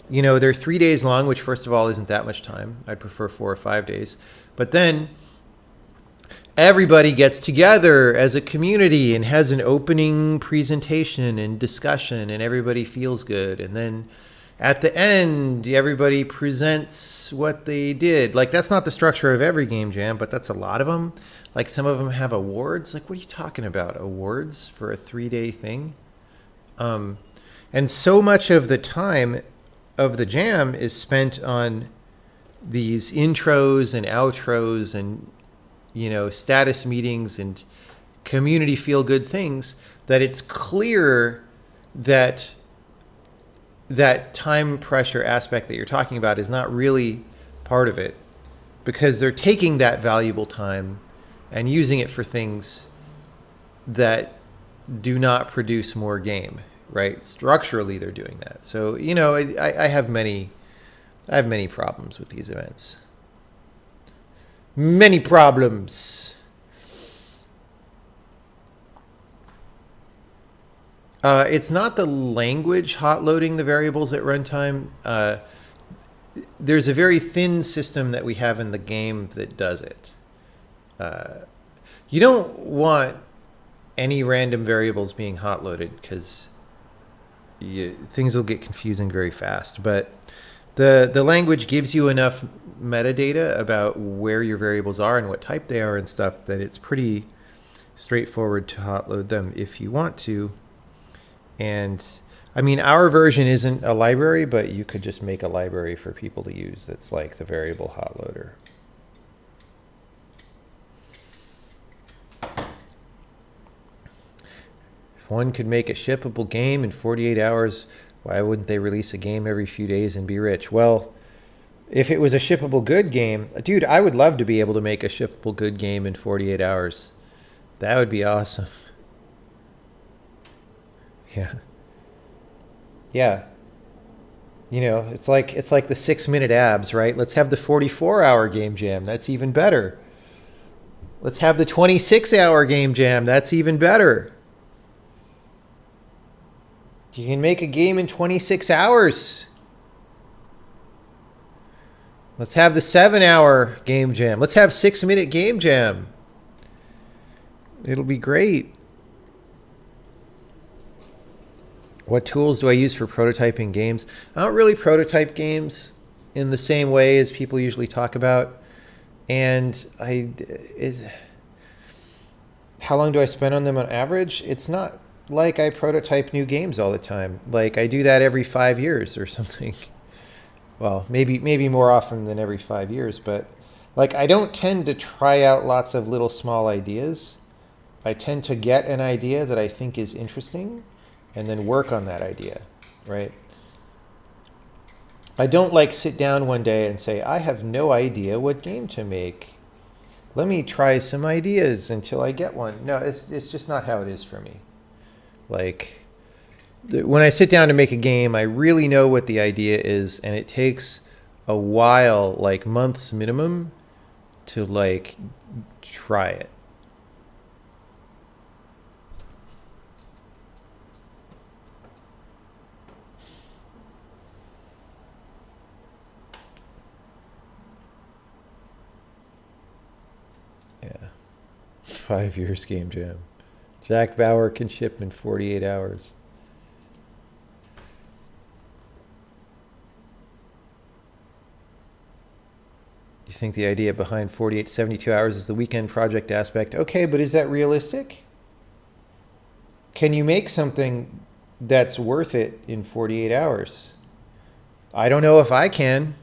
they're 3 days long, which first of all isn't that much time. I'd prefer 4 or 5 days. But then everybody gets together as a community and has an opening presentation and discussion, and everybody feels good. And then at the end, everybody presents what they did. Like, that's not the structure of every game jam, but that's a lot of them. Like, some of them have awards. Like, what are you talking about? Awards for a 3-day thing? And so much of the time of the jam is spent on these intros and outros and, status meetings and community feel-good things that it's clear that time pressure aspect that you're talking about is not really part of it, because they're taking that valuable time and using it for things that do not produce more game, right? Structurally, they're doing that. So, I have many problems with these events. Many problems. It's not the language hot loading the variables at runtime. There's a very thin system that we have in the game that does it. You don't want any random variables being hot loaded because things will get confusing very fast. But the language gives you enough metadata about where your variables are and what type they are and stuff that it's pretty straightforward to hot load them if you want to. And I mean, our version isn't a library, but you could just make a library for people to use that's like the variable hot loader. If one could make a shippable game in 48 hours, why wouldn't they release a game every few days and be rich? Well, if it was a shippable good game, dude, I would love to be able to make a shippable good game in 48 hours. That would be awesome. Yeah. Yeah. It's like the 6-minute abs, right? Let's have the 44-hour game jam. That's even better. Let's have the 26-hour game jam. That's even better. You can make a game in 26 hours. Let's have the 7-hour game jam. Let's have 6-minute game jam. It'll be great. What tools do I use for prototyping games? I don't really prototype games in the same way as people usually talk about. And how long do I spend on them on average? It's not like I prototype new games all the time. Like I do that every 5 years or something. Well, maybe more often than every 5 years, but like I don't tend to try out lots of little small ideas. I tend to get an idea that I think is interesting and then work on that idea, right? I don't like sit down one day and say, I have no idea what game to make. Let me try some ideas until I get one. No, it's just not how it is for me. Like when I sit down to make a game, I really know what the idea is, and it takes a while, like months minimum, to like try it. Yeah. 5 years game jam. Jack Bauer can ship in 48 hours. You think the idea behind 48 to 72 hours is the weekend project aspect? Okay, but is that realistic? Can you make something that's worth it in 48 hours? I don't know if I can.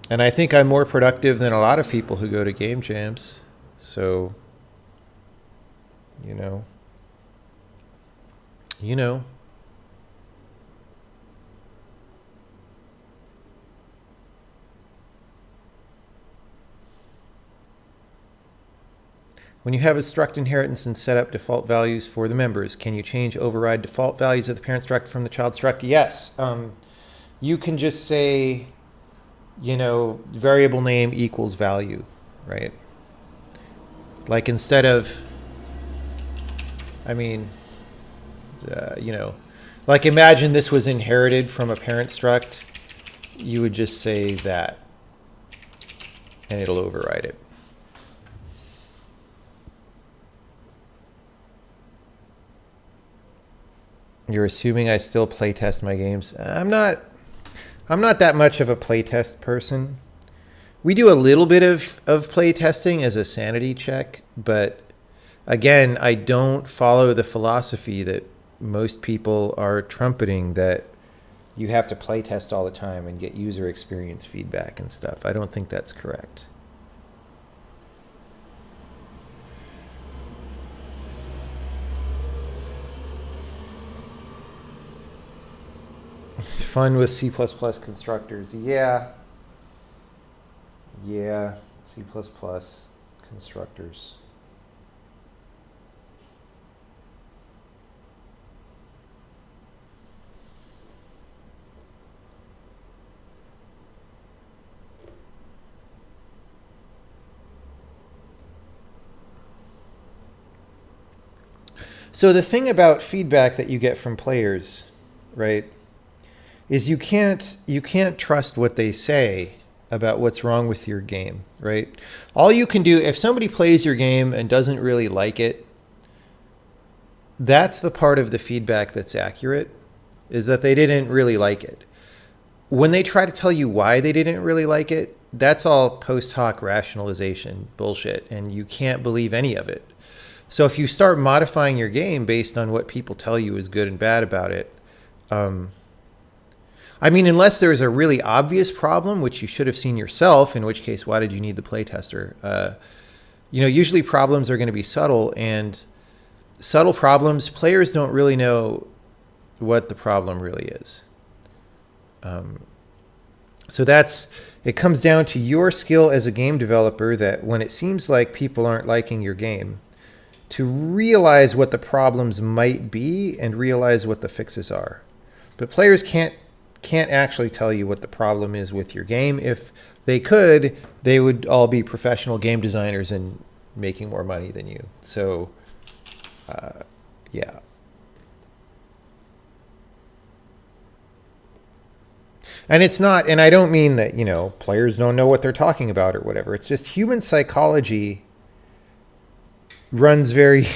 And I think I'm more productive than a lot of people who go to game jams. So, you know. When you have a struct inheritance and set up default values for the members, can you change override default values of the parent struct from the child struct? Yes. You can just say, variable name equals value, right? Like instead of, like imagine this was inherited from a parent struct, you would just say that, and it'll override it. You're assuming I still playtest my games. I'm not that much of a playtest person. We do a little bit of playtesting as a sanity check, but again, I don't follow the philosophy that most people are trumpeting, that you have to playtest all the time and get user experience feedback and stuff. I don't think that's correct. Fun with C++ constructors. Yeah, C++ constructors. So the thing about feedback that you get from players, right, is you can't trust what they say about what's wrong with your game, right? All you can do, if somebody plays your game and doesn't really like it, that's the part of the feedback that's accurate, is that they didn't really like it. When they try to tell you why they didn't really like it, that's all post hoc rationalization bullshit, and you can't believe any of it. So if you start modifying your game based on what people tell you is good and bad about it, unless there's a really obvious problem, which you should have seen yourself, in which case, why did you need the playtester? Usually problems are going to be subtle, and subtle problems, players don't really know what the problem really is. So it comes down to your skill as a game developer, that when it seems like people aren't liking your game, to realize what the problems might be and realize what the fixes are. But players can't actually tell you what the problem is with your game. If they could, they would all be professional game designers and making more money than you. So, yeah. And it's not, and I don't mean that, players don't know what they're talking about or whatever. It's just human psychology runs very,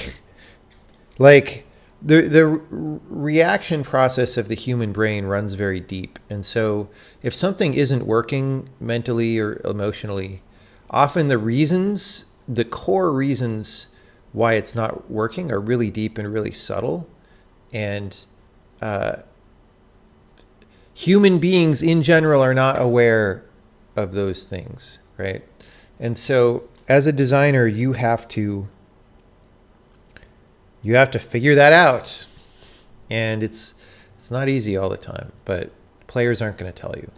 like, the reaction process of the human brain runs very deep. And so if something isn't working mentally or emotionally, often the core reasons why it's not working are really deep and really subtle. And human beings in general are not aware of those things, right? And so as a designer, you have to figure that out. And it's not easy all the time, but players aren't going to tell you.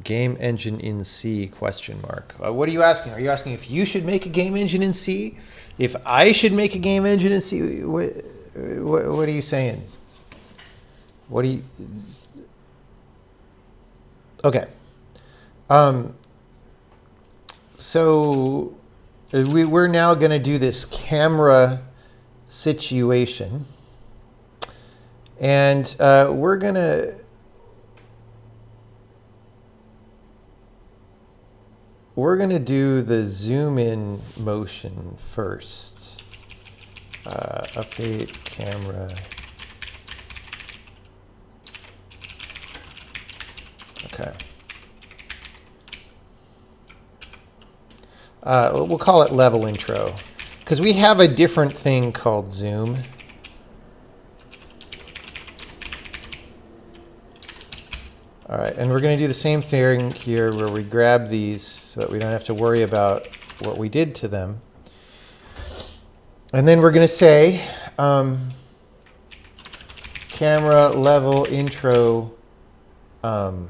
Game engine in C, question mark. What are you asking? Are you asking if you should make a game engine in C? If I should make a game engine in C? What are you saying? What do you... Okay. So we're now going to do this camera situation. And we're going to... do the zoom in motion first. Update camera. Okay. We'll call it level intro, because we have a different thing called zoom. All right, and we're going to do the same thing here where we grab these so that we don't have to worry about what we did to them. And then we're going to say camera level intro time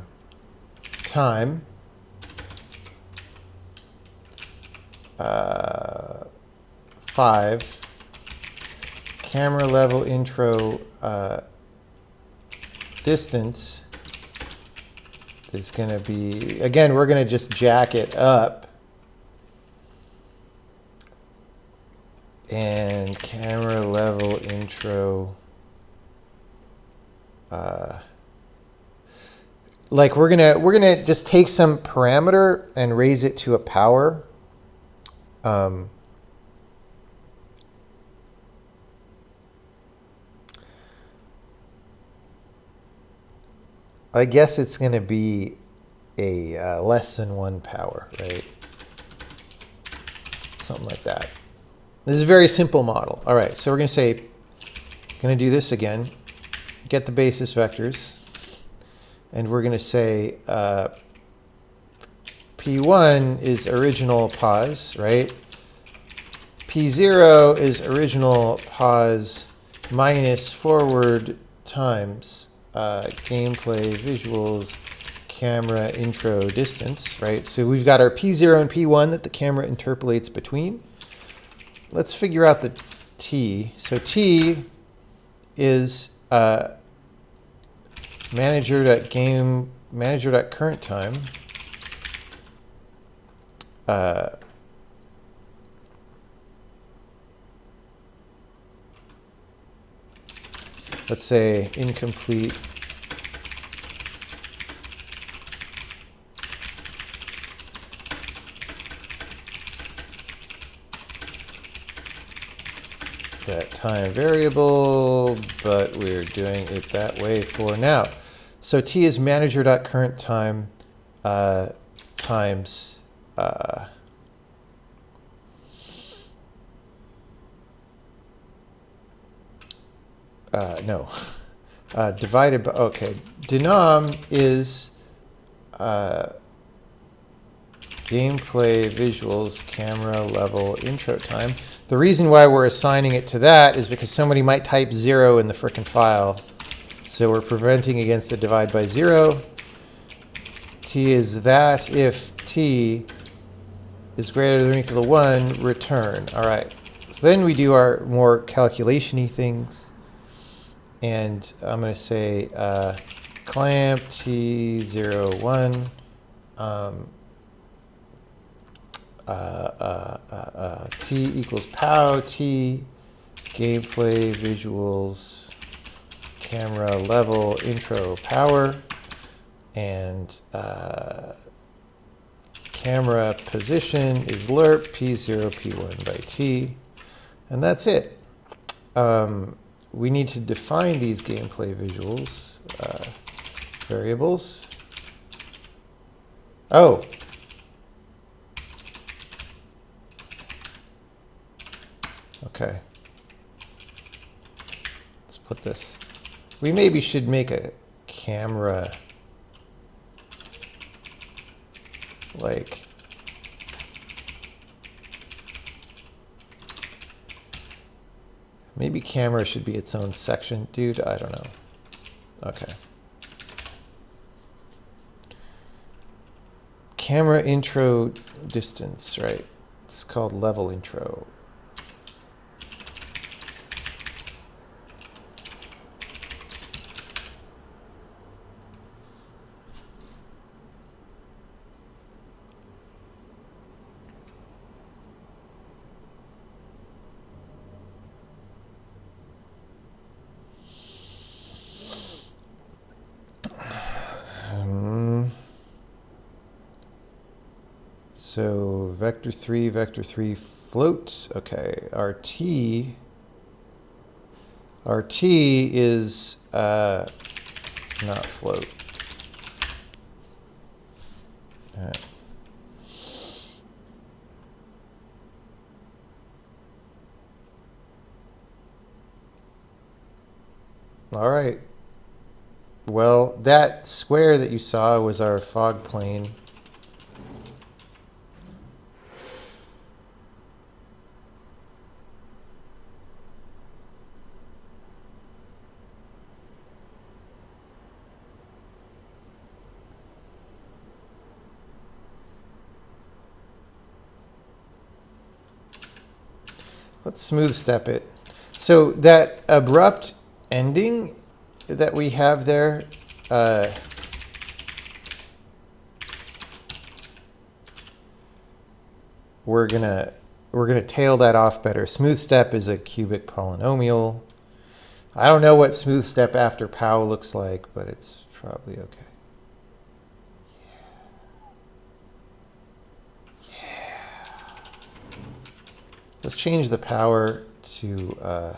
5, camera level intro distance is going to be, again, we're going to just jack it up. And camera level intro, like we're gonna just take some parameter and raise it to a power. I guess it's going to be a less than 1 power, right? Something like that. This is a very simple model. All right, so we're going to say, going to do this again, get the basis vectors, and we're going to say P1 is original pause, right? P0 is original pause minus forward times gameplay, visuals, camera, intro, distance, right? So we've got our P0 and P1 that the camera interpolates between. Let's figure out the T. So T is manager.current time. Let's say incomplete that time variable, but we're doing it that way for now. So T is manager.current time times divided by, okay, denom is gameplay, visuals, camera, level, intro time. The reason why we're assigning it to that is because somebody might type 0 in the frickin' file. So we're preventing against the divide by 0. T is that if T is greater than or equal to 1, return. All right. So then we do our more calculation-y things. And I'm going to say clamp T01 T equals pow T gameplay visuals camera level intro power and camera position is lerp P0 P1 by T, and that's it. We need to define these gameplay visuals. variables. Oh. Okay. Let's put this. We maybe should make a camera like maybe camera should be its own section. Dude, I don't know. Okay. Camera intro distance, right? It's called level intro. So vector 3 float. Okay, RT is not float. All right. All right. Well, that square that you saw was our fog plane. Let's smooth step it. So that abrupt ending that we have there, we're gonna tail that off better. Smooth step is a cubic polynomial. I don't know what smooth step after pow looks like, but it's probably okay. Let's change the power to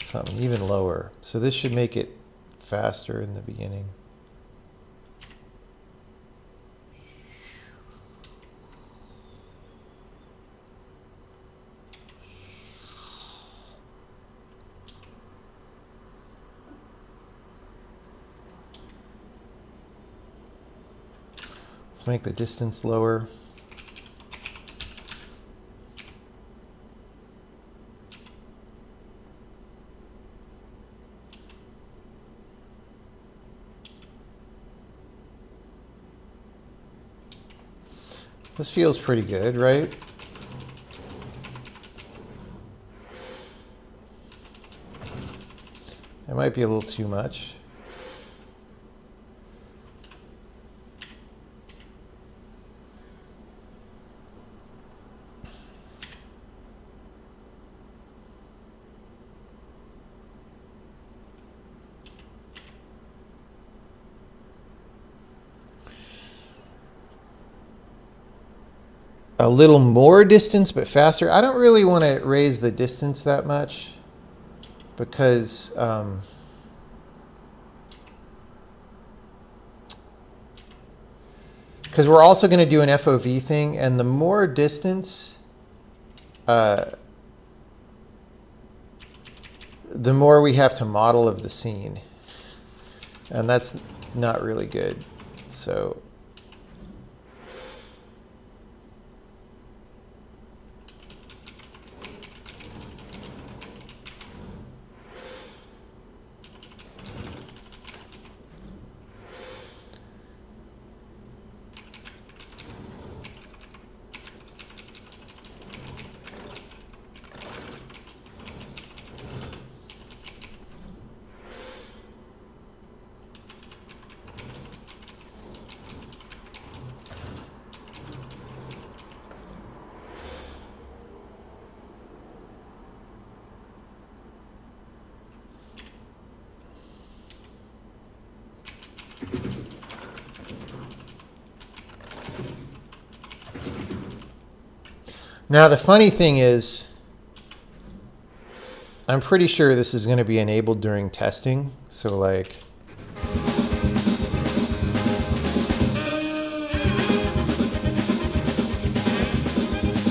something even lower. So this should make it faster in the beginning. Let's make the distance lower. This feels pretty good, right? It might be a little too much. A little more distance, but faster. I don't really want to raise the distance that much because we're also going to do an FOV thing, and the more distance, the more we have to model of the scene, and that's not really good. So. Now the funny thing is, I'm pretty sure this is going to be enabled during testing. So like,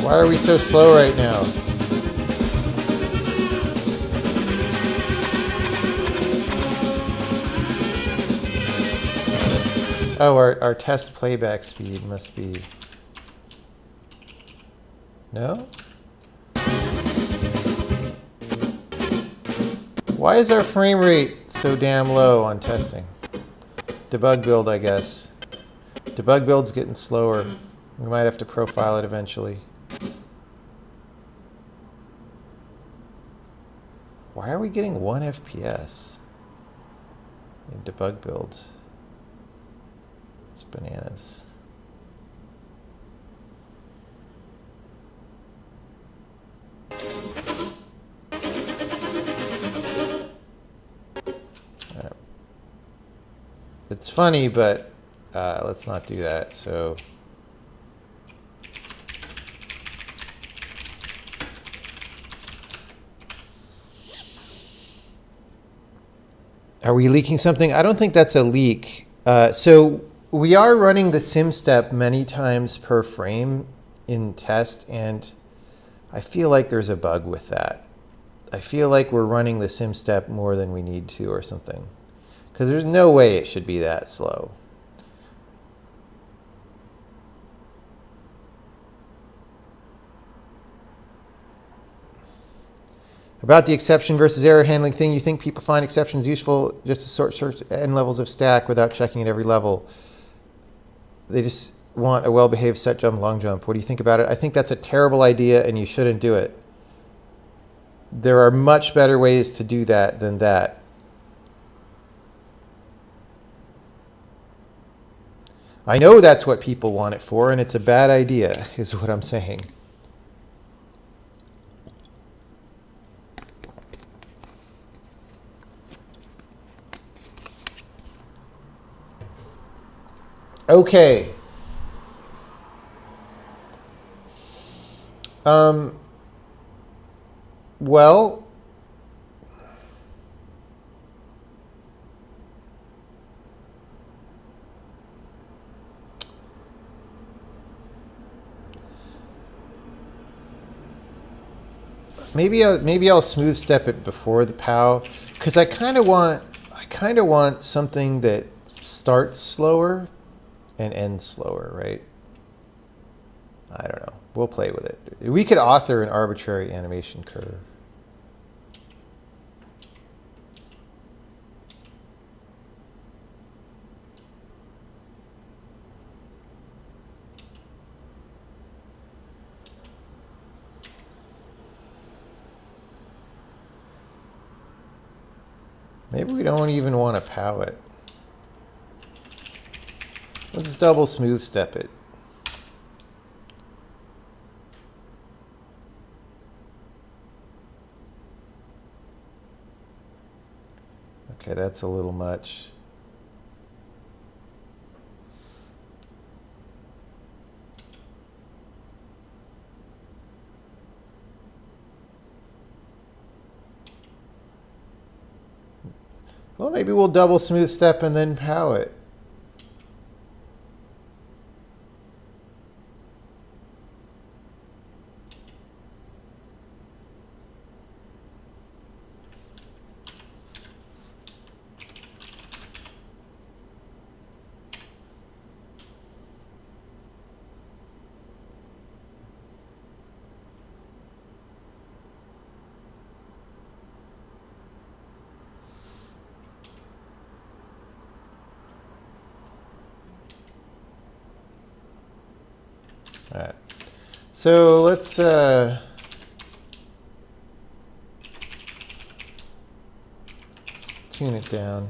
why are we so slow right now? Oh, our test playback speed must be... No? Why is our frame rate so damn low on testing? Debug build, I guess. Debug build's getting slower. We might have to profile it eventually. Why are we getting 1 FPS in debug build? It's bananas. It's funny, but let's not do that. So are we leaking something? I don't think that's a leak. So we are running the sim step many times per frame in test, and I feel like there's a bug with that. I feel like we're running the sim step more than we need to or something, because there's no way it should be that slow. About the exception versus error handling thing, you think people find exceptions useful just to search n levels of stack without checking at every level? They just want a well-behaved set jump, long jump. What do you think about it? I think that's a terrible idea and you shouldn't do it. There are much better ways to do that than that. I know that's what people want it for, and it's a bad idea, is what I'm saying. Okay. Well, maybe I'll smooth step it before the POW, because I kind of want something that starts slower and ends slower, right? I don't know. We'll play with it. We could author an arbitrary animation curve. Maybe we don't even want to POW it. Let's double smooth step it. Okay, that's a little much. Well, maybe we'll double smooth step and then POW it. All right. So let's tune it down.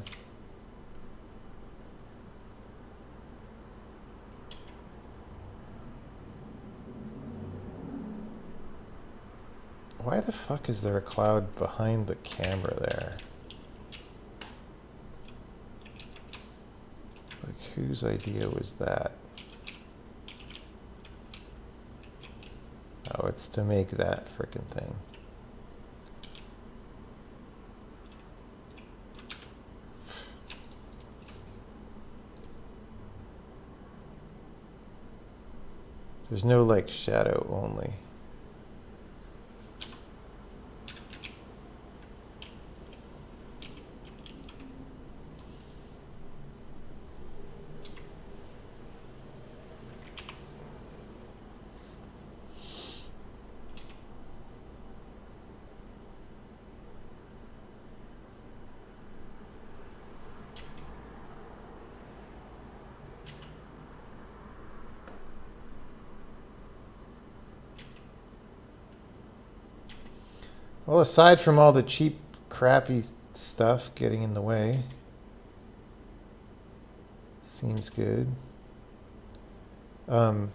Why the fuck is there a cloud behind the camera there? Like, whose idea was that? Oh, it's to make that frickin' thing. There's no like shadow only. Well, aside from all the cheap, crappy stuff getting in the way, seems good. I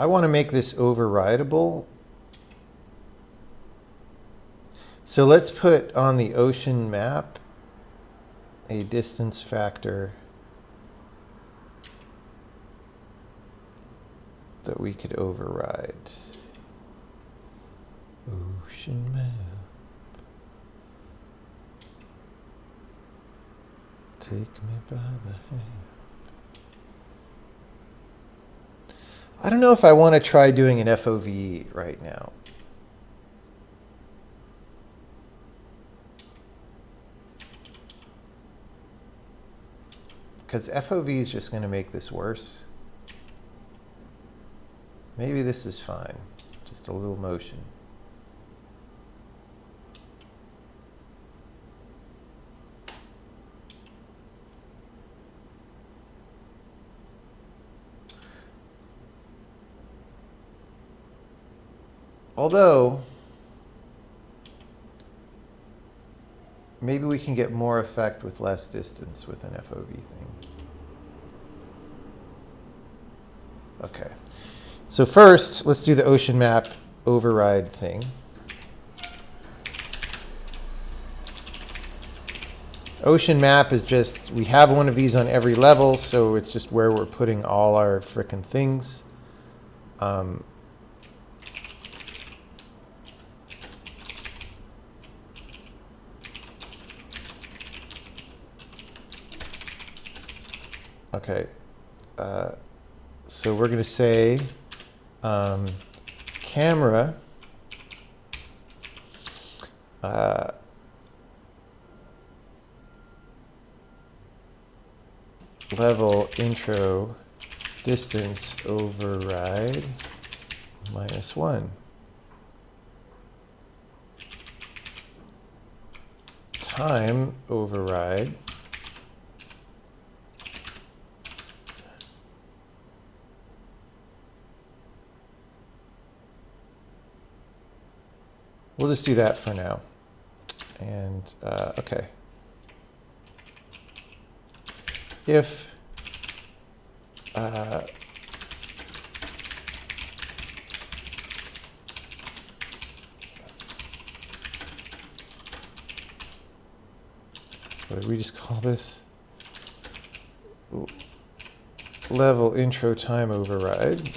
want to make this overrideable. So let's put on the ocean map a distance factor that we could override. Ocean map. Take me by the hand. I don't know if I want to try doing an FOV right now. Because FOV is just going to make this worse. Maybe this is fine. Just a little motion. Although, maybe we can get more effect with less distance with an FOV thing. Okay. So first, let's do the ocean map override thing. Ocean map is just, we have one of these on every level, so it's just where we're putting all our frickin' things. Okay, so we're going to say camera level intro distance override -1. Time override we'll just do that for now. And okay. If what did we just call this? Level intro time override.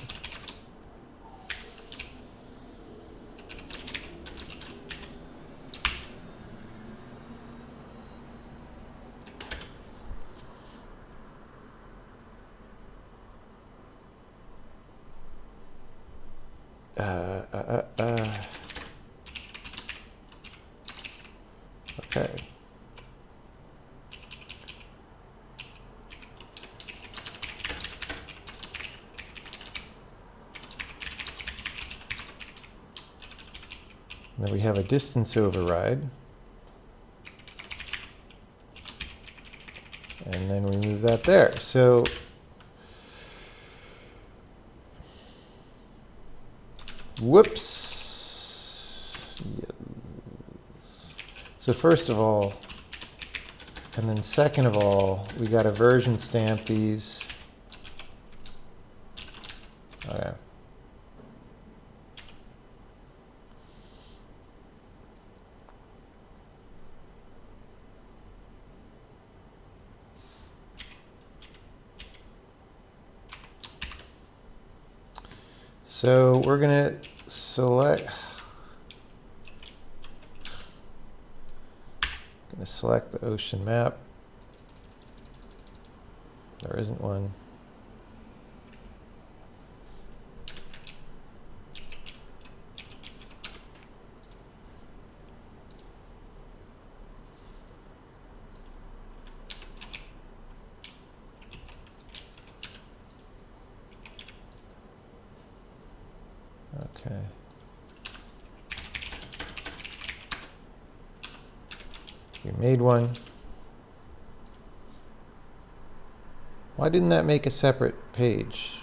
Okay. And then we have a distance override. And then we move that there. So whoops. Yes. So first of all, and then second of all, we got to version stamp these. Okay. So we're going to select the ocean map. There isn't one. Okay. We made one. Why didn't that make a separate page?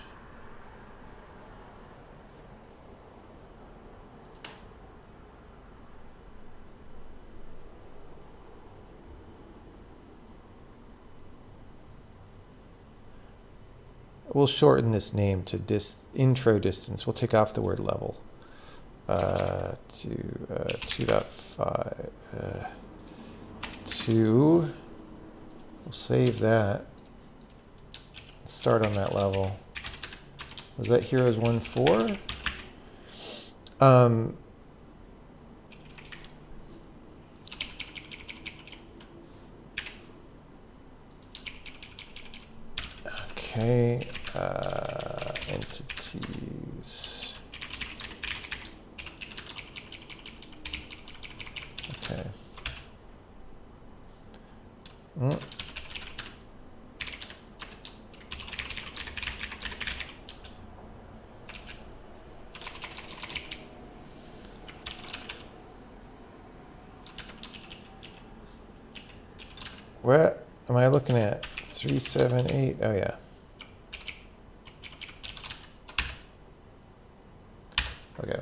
We'll shorten this name to intro distance. We'll take off the word level. To 2.5. 2. We'll save that. Let's start on that level. Was that Heroes 1.4? Okay. Entities. Okay. What am I looking at? 378. Oh yeah. Okay.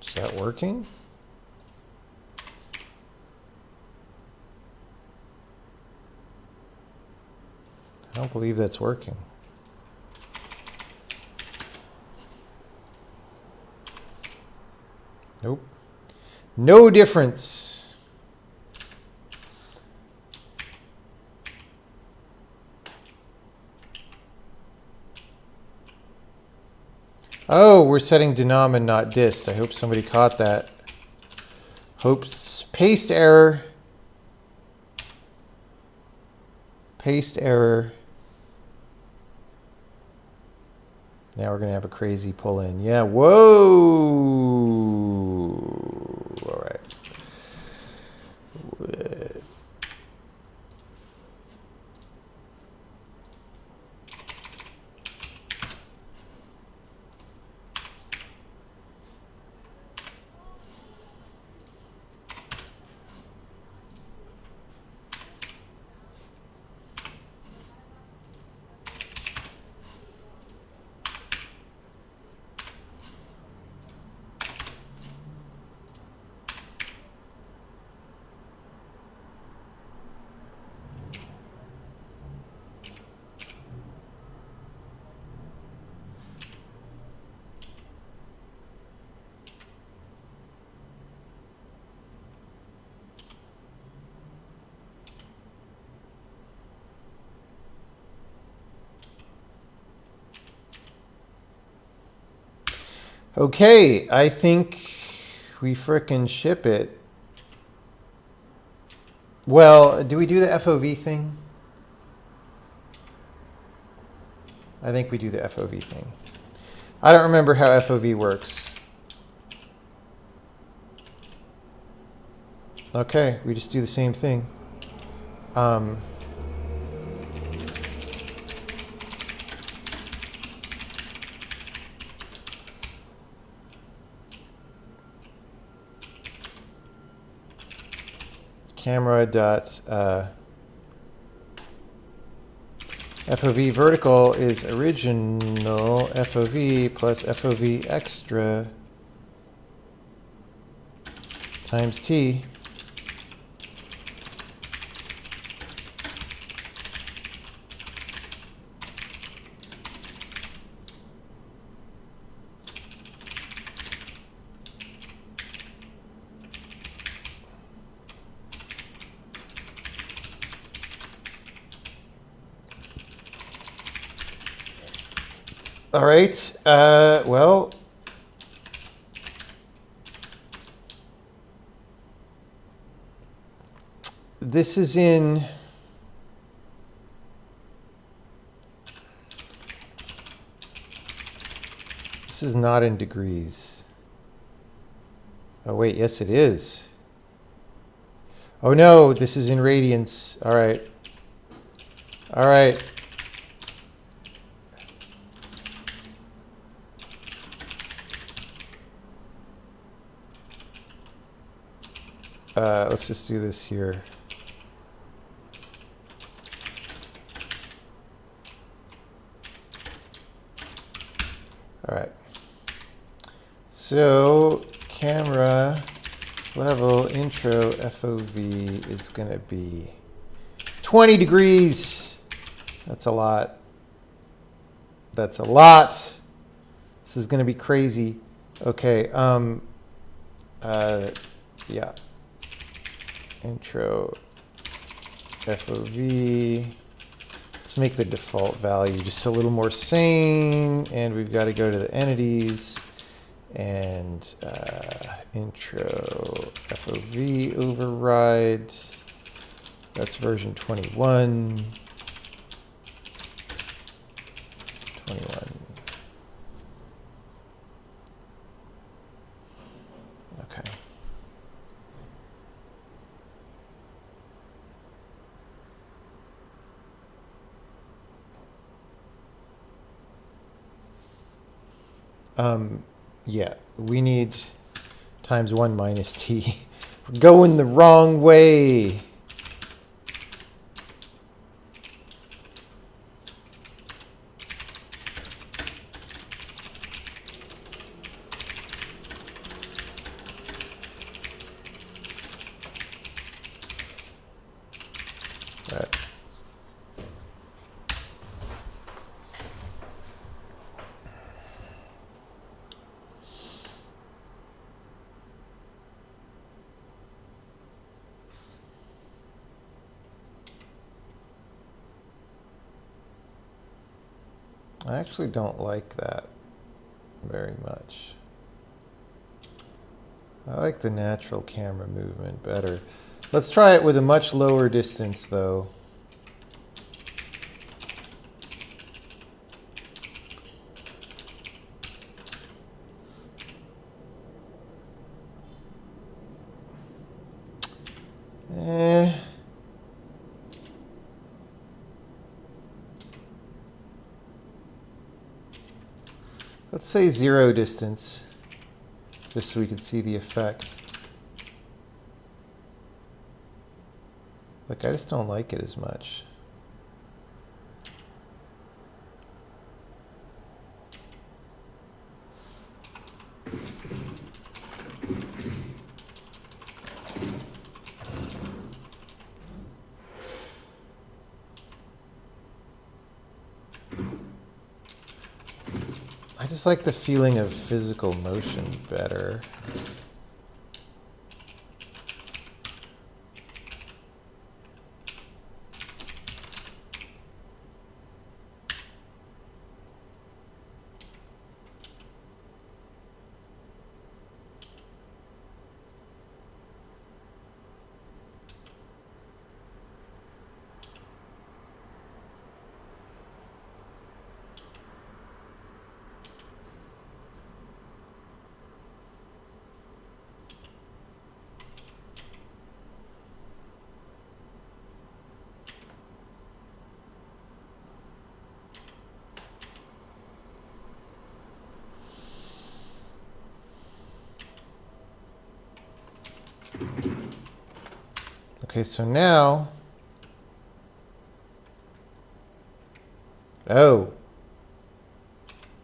Is that working? I don't believe that's working. Nope. No difference. Oh, we're setting denom and not dist. I hope somebody caught that. Hopes paste error. Paste error. Now we're going to have a crazy pull in. Yeah, whoa. All right. Okay, I think we frickin' ship it. Well, do we do the FOV thing? I think we do the FOV thing. I don't remember how FOV works. Okay, we just do the same thing. Camera dot FOV vertical is original FOV plus FOV extra times T. All right. Well, this is in. This is not in degrees. Oh, wait. Yes, it is. Oh, no. This is in radians. All right. All right. Let's just do this here. All right. So camera level intro FOV is going to be 20 degrees. That's a lot. That's a lot. This is going to be crazy. Okay. Yeah. Intro FOV. Let's make the default value just a little more sane. And we've got to go to the entities and intro FOV override. That's version 21. 21. Okay. Yeah, we need times 1 minus t. We're going the wrong way. Right. I actually don't like that very much. I like the natural camera movement better. Let's try it with a much lower distance, though. Let's say 0 distance, just so we can see the effect. Like, I just don't like it as much. I just like the feeling of physical motion better. Okay, so now, oh,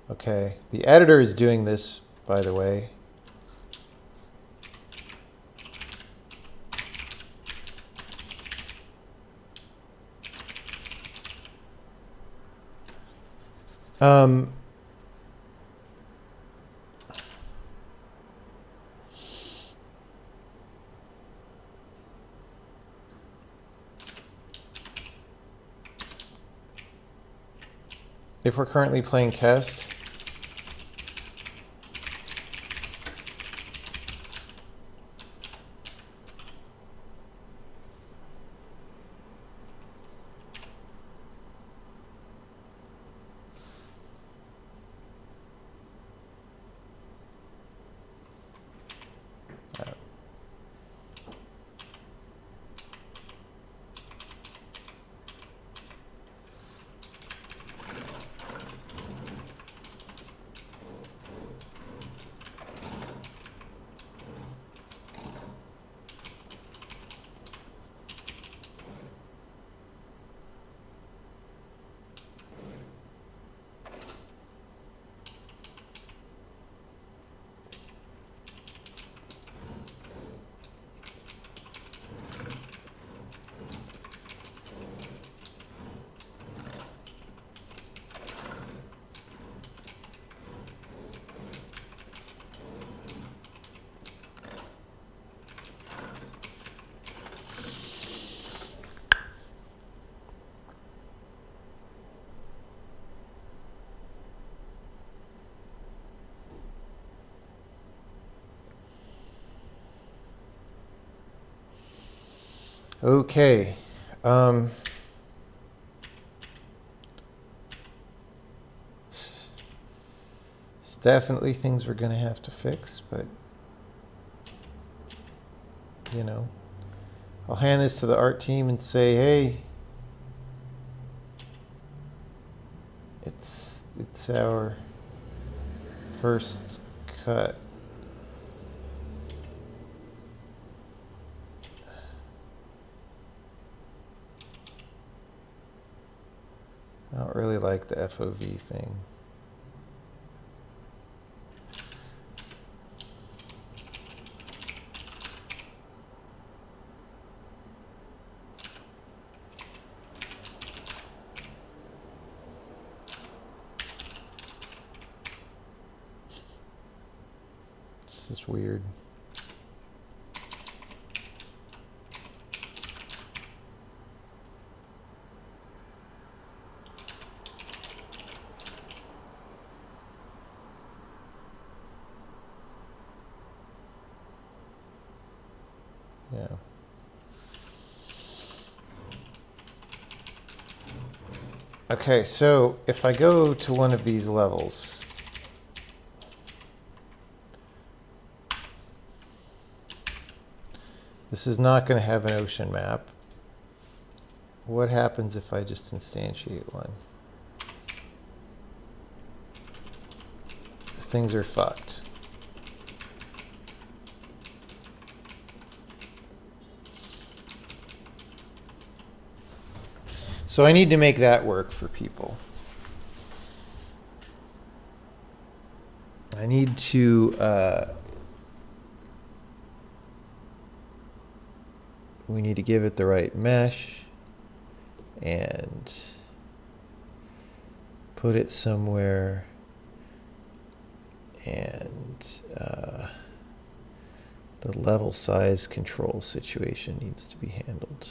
okay, the editor is doing this, by the way. If we're currently playing test, Okay. It's definitely things we're going to have to fix, but, you know, I'll hand this to the art team and say, hey, it's our first cut. I don't really like the FOV thing. This is weird. Yeah. Okay, so if I go to one of these levels, this is not going to have an ocean map. What happens if I just instantiate one? Things are fucked. So I need to make that work for people. I need to, we need to give it the right mesh and put it somewhere, and the level size control situation needs to be handled.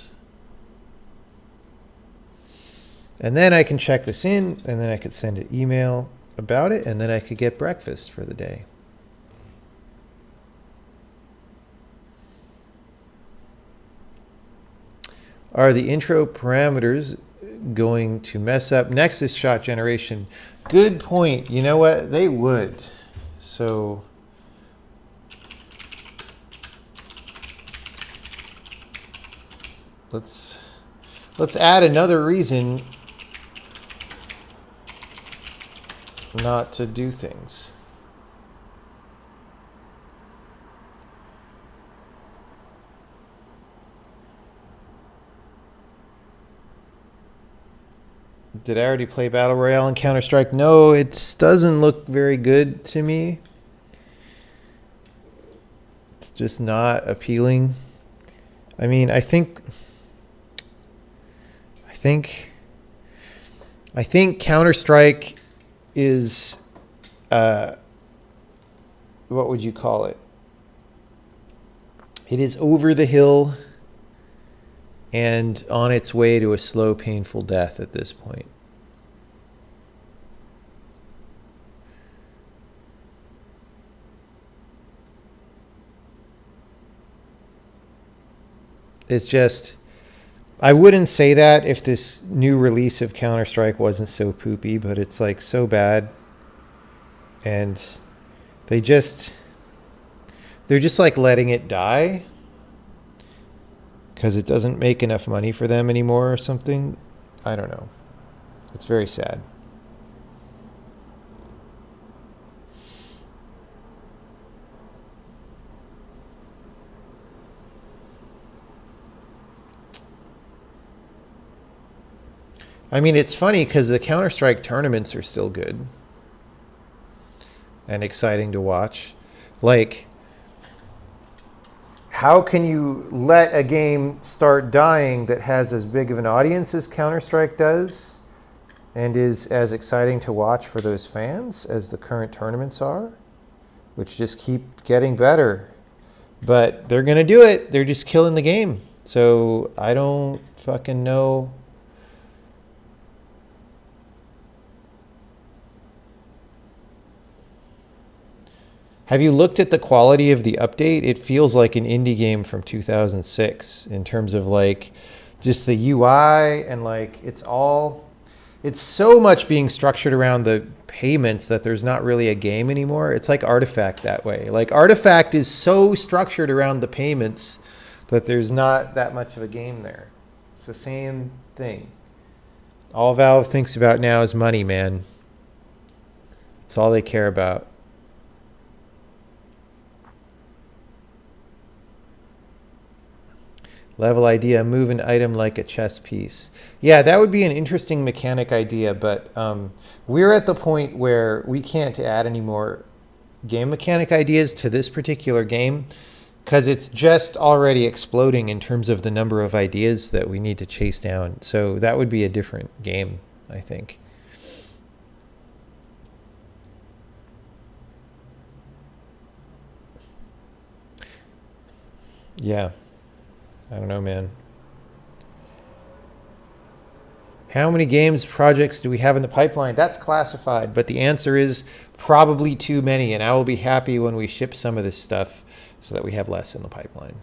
And then I can check this in, and then I could send an email about it, and then I could get breakfast for the day. Are the intro parameters going to mess up Nexus shot generation? Good point. You know what? They would. So let's add another reason not to do things. Did I already play Battle Royale and Counter-Strike? No, it doesn't look very good to me. It's just not appealing. I mean, I think Counter-Strike is, what would you call it? It is over the hill and on its way to a slow, painful death at this point. It's just, I wouldn't say that if this new release of Counter-Strike wasn't so poopy, but it's like so bad. And they're just like letting it die because it doesn't make enough money for them anymore or something. I don't know. It's very sad. I mean, it's funny because the Counter-Strike tournaments are still good and exciting to watch. Like, how can you let a game start dying that has as big of an audience as Counter-Strike does and is as exciting to watch for those fans as the current tournaments are, which just keep getting better? But they're going to do it. They're just killing the game. So I don't fucking know. Have you looked at the quality of the update? It feels like an indie game from 2006 in terms of like just the UI and like it's so much being structured around the payments that there's not really a game anymore. It's like Artifact that way. Like Artifact is so structured around the payments that there's not that much of a game there. It's the same thing. All Valve thinks about now is money, man. It's all they care about. Level idea, move an item like a chess piece. Yeah, that would be an interesting mechanic idea, but we're at the point where we can't add any more game mechanic ideas to this particular game because it's just already exploding in terms of the number of ideas that we need to chase down. So that would be a different game, I think. Yeah. I don't know, man. How many games projects do we have in the pipeline? That's classified, but the answer is probably too many, and I will be happy when we ship some of this stuff so that we have less in the pipeline.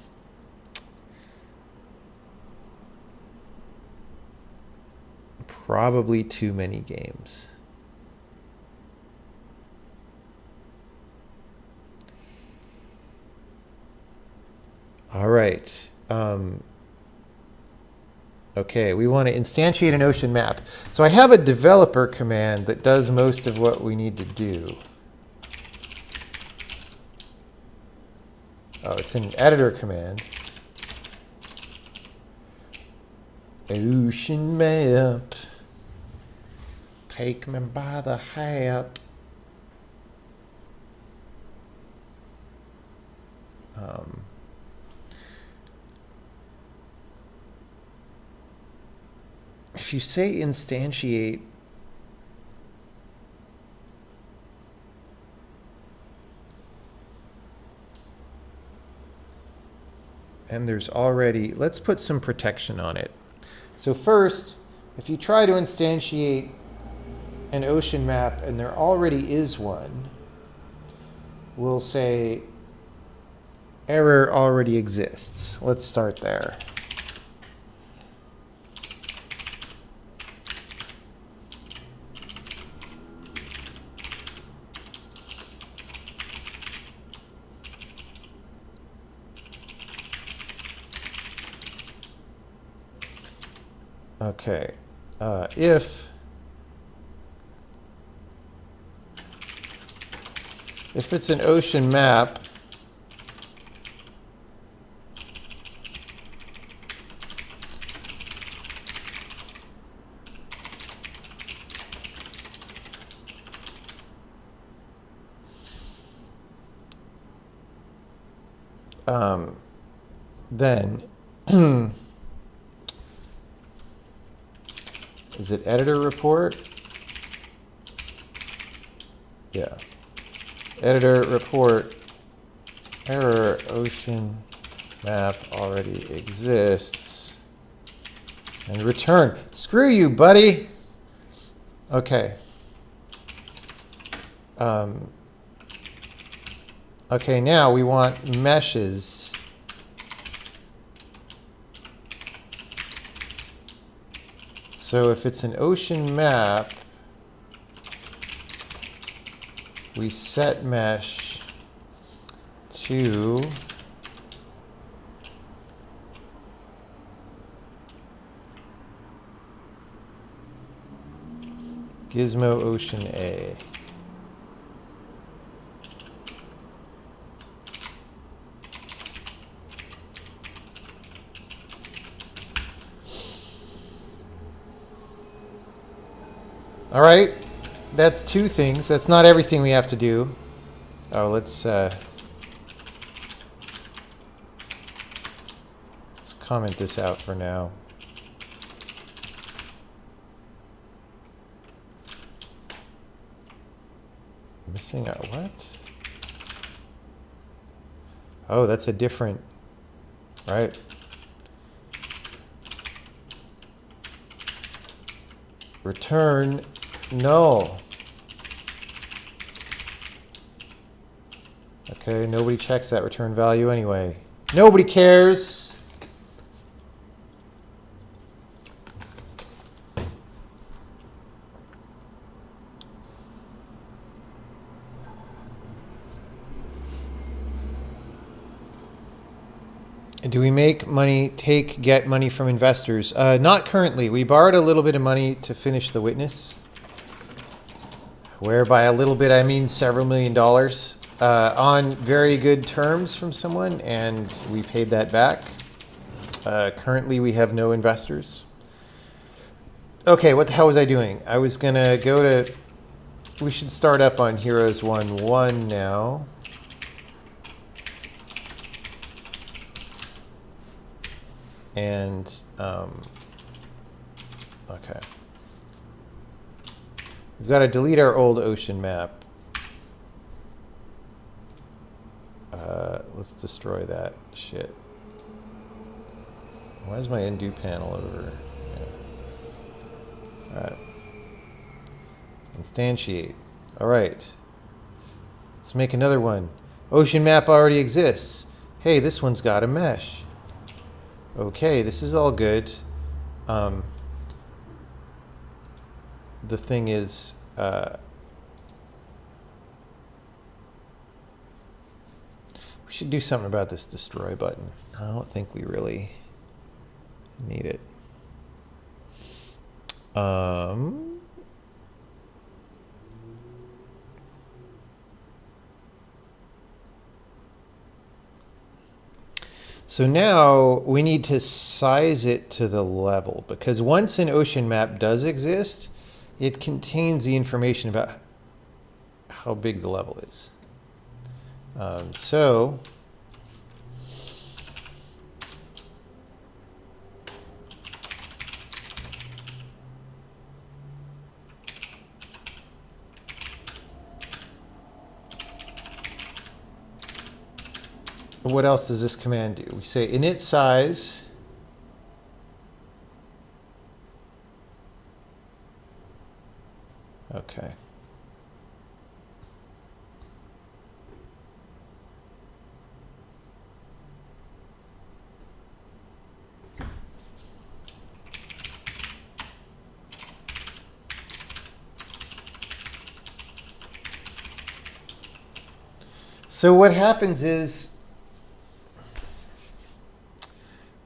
Probably too many games. All right. Okay, we want to instantiate an ocean map. So I have a developer command that does most of what we need to do. Oh, it's an editor command. Ocean map. Take me by the hat. If you say instantiate, and there's already, let's put some protection on it. So first, if you try to instantiate an ocean map and there already is one, we'll say error already exists. Let's start there. Okay, if it's an ocean map, then is it editor report? Yeah. Editor report error ocean map already exists. And return. Screw you, buddy. Okay. Okay, now we want meshes. So if it's an ocean map, we set mesh to Gizmo Ocean A. All right, that's two things. That's not everything we have to do. Oh, let's comment this out for now. Missing a what? Oh, that's a different, right? Return null. Okay, nobody checks that return value anyway. Nobody cares. Do we make money, get money from investors? Not currently. We borrowed a little bit of money to finish The Witness, where by a little bit I mean several $1,000,000, on very good terms from someone, and we paid that back. Currently we have no investors. Okay, what the hell was I doing? I was gonna go to, we should start up on Heroes 1-1 now. And, okay. We've got to delete our old ocean map. Let's destroy that shit. Why is my undo panel over? Yeah. All right. Instantiate. All right. Let's make another one. Ocean map already exists. Hey, this one's got a mesh. Okay, this is all good. The thing is, we should do something about this destroy button. I don't think we really need it. So now we need to size it to the level, because once an ocean map does exist, it contains the information about how big the level is. So what else does this command do? We say init size. Okay. So what happens is,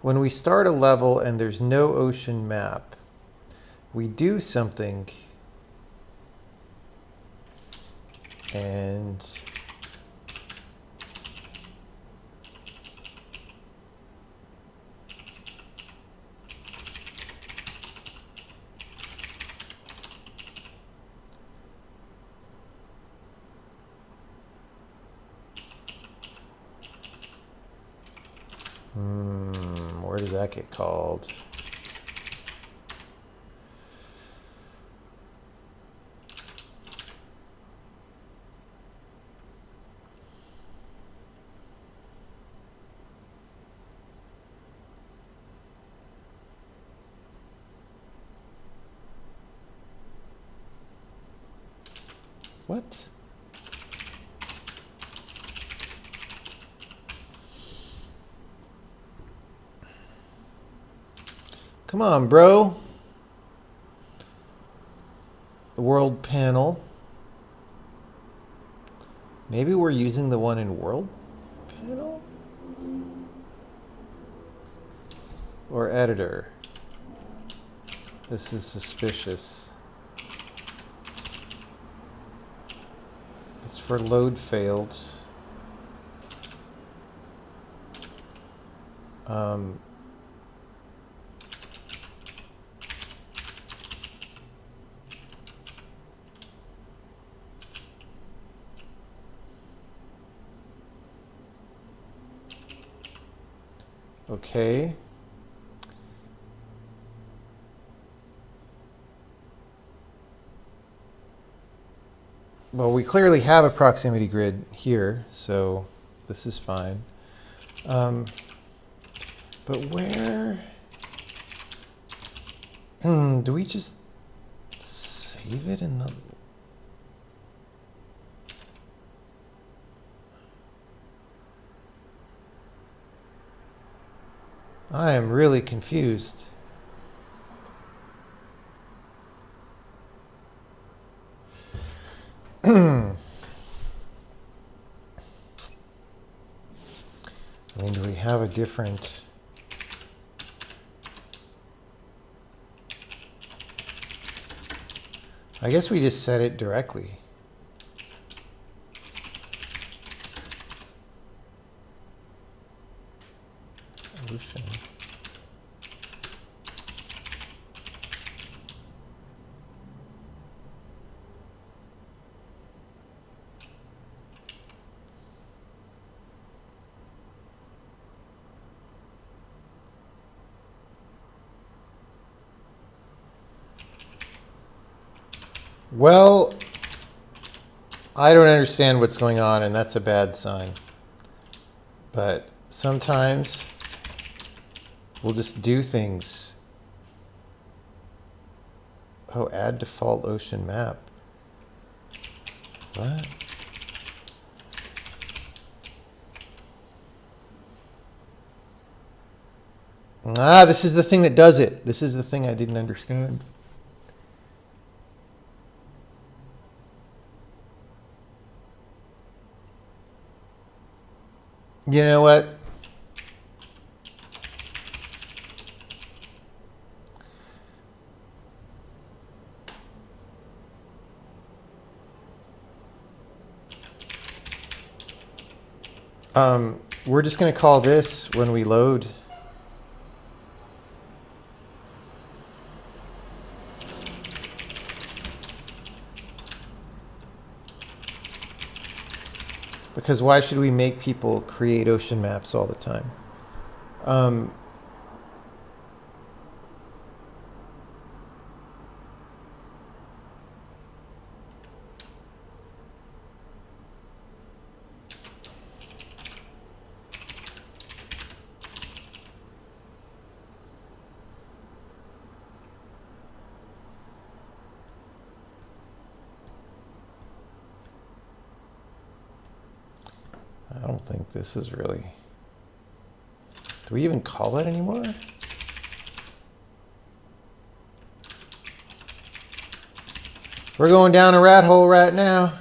when we start a level and there's no ocean map, we do something and where does that get called? What? Come on, bro. The world panel. Maybe we're using the one in world panel? Or editor. This is suspicious. It's for load failed. Okay. Well, we clearly have a proximity grid here, so this is fine. But where? Do we just save it in the... I am really confused. I mean, do we have a different... I guess we just set it directly. Ocean. Well, I don't understand what's going on, and that's a bad sign. But sometimes we'll just do things. Oh, add default ocean map. What? Ah, this is the thing that does it. This is the thing I didn't understand. You know what? We're just going to call this when we load. Because why should we make people create ocean maps all the time? I don't think this is really... Do we even call that anymore? We're going down a rat hole right now.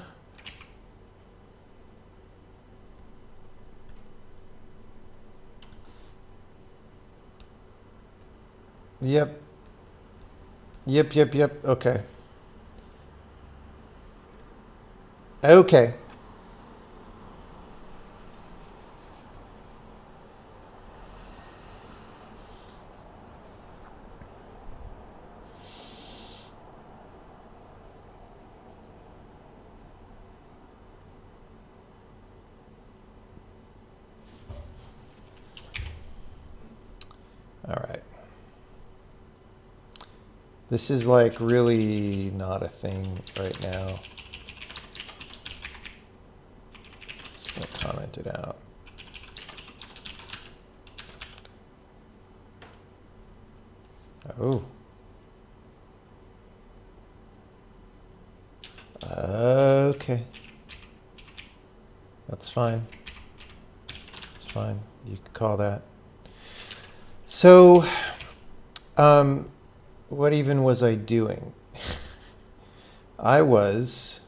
Yep. Yep. Okay. Okay. All right. This is like really not a thing right now. Just gonna comment it out. Oh. Okay. That's fine. That's fine. You can call that. So, what even was I doing? I was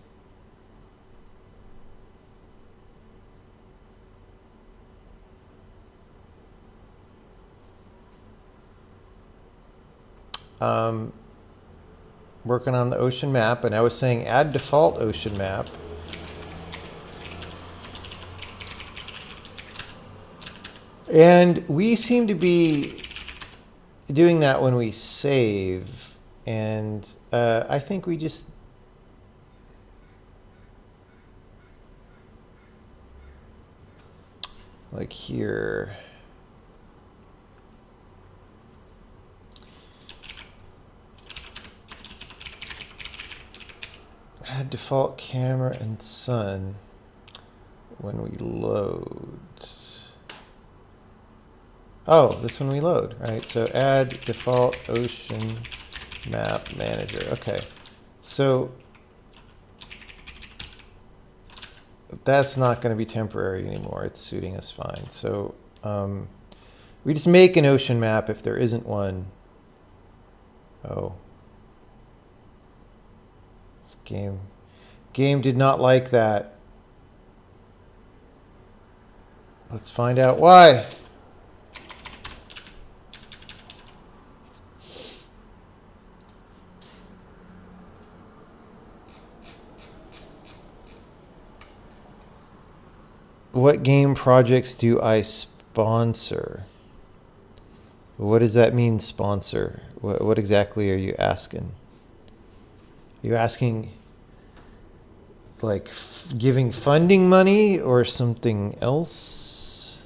working on the ocean map, and I was saying add default ocean map. And we seem to be doing that when we save. And I think we just... like here... add default camera and sun when we load. Oh, this when we load, right? So add default ocean map manager. Okay, so that's not going to be temporary anymore. It's suiting us fine. So We just make an ocean map if there isn't one. Oh. This game did not like that. Let's find out why. What game projects do I sponsor? What does that mean, sponsor? What exactly are you asking? Are you asking, like, giving funding money or something else?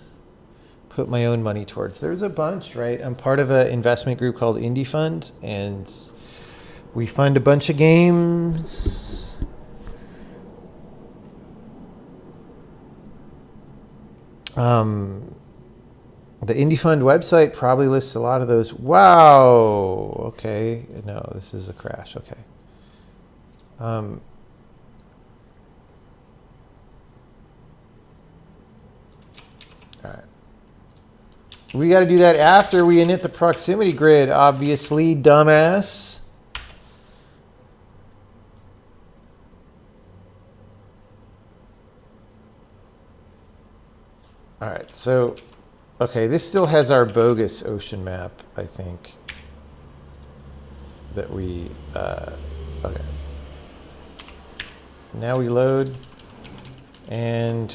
Put my own money towards. There's a bunch, right? I'm part of an investment group called Indie Fund, and we fund a bunch of games. The Indie Fund website probably lists a lot of those. Wow. Okay. No, this is a crash. Okay. All right. We got to do that after we init the proximity grid, obviously, dumbass. All right, so, okay, this still has our bogus ocean map, I think, that we, okay. Now we load, and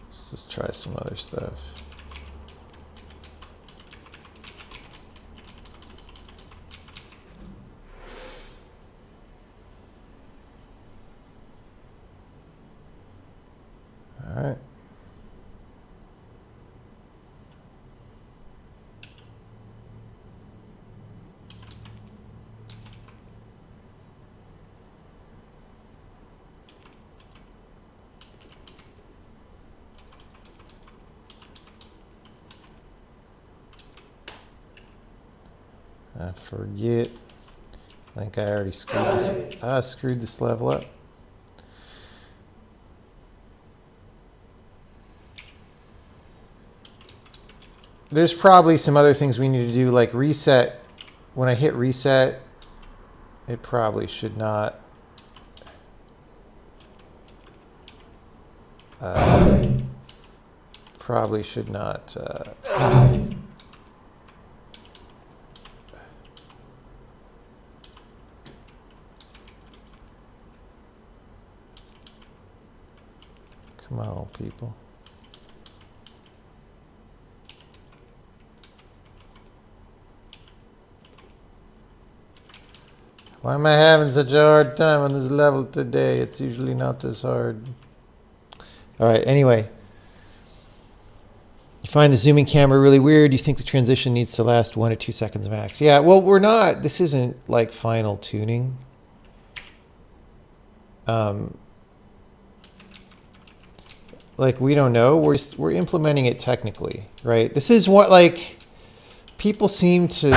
let's just try some other stuff. All right. I forget. I think I already screwed this. I screwed this level up. There's probably some other things we need to do, like reset. When I hit reset, it probably should not. Probably should not. Come on, people. Why am I having such a hard time on this level today? It's usually not this hard. All right, anyway. You find the zooming camera really weird. You think the transition needs to last 1 to 2 seconds max. Yeah, well, we're not. This isn't like final tuning. Like, we don't know. We're implementing it technically, right? This is what, like, people seem to...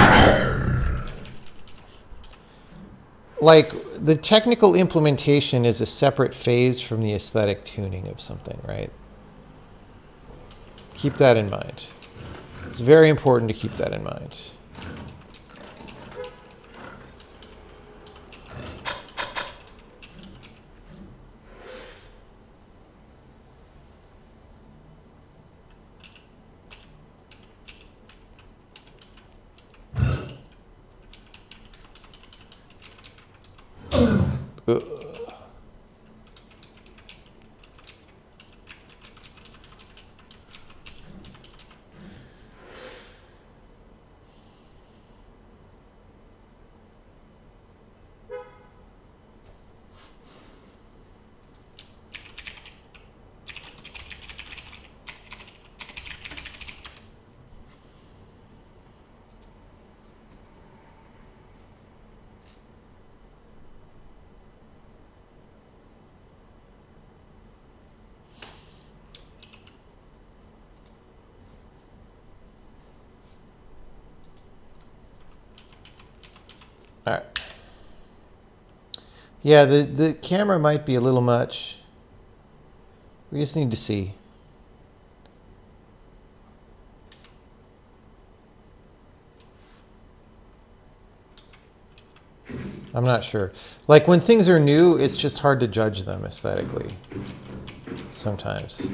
Like, the technical implementation is a separate phase from the aesthetic tuning of something, right? Keep that in mind. It's very important to keep that in mind. All right. Yeah, the camera might be a little much. We just need to see. I'm not sure. Like when things are new, it's just hard to judge them aesthetically sometimes.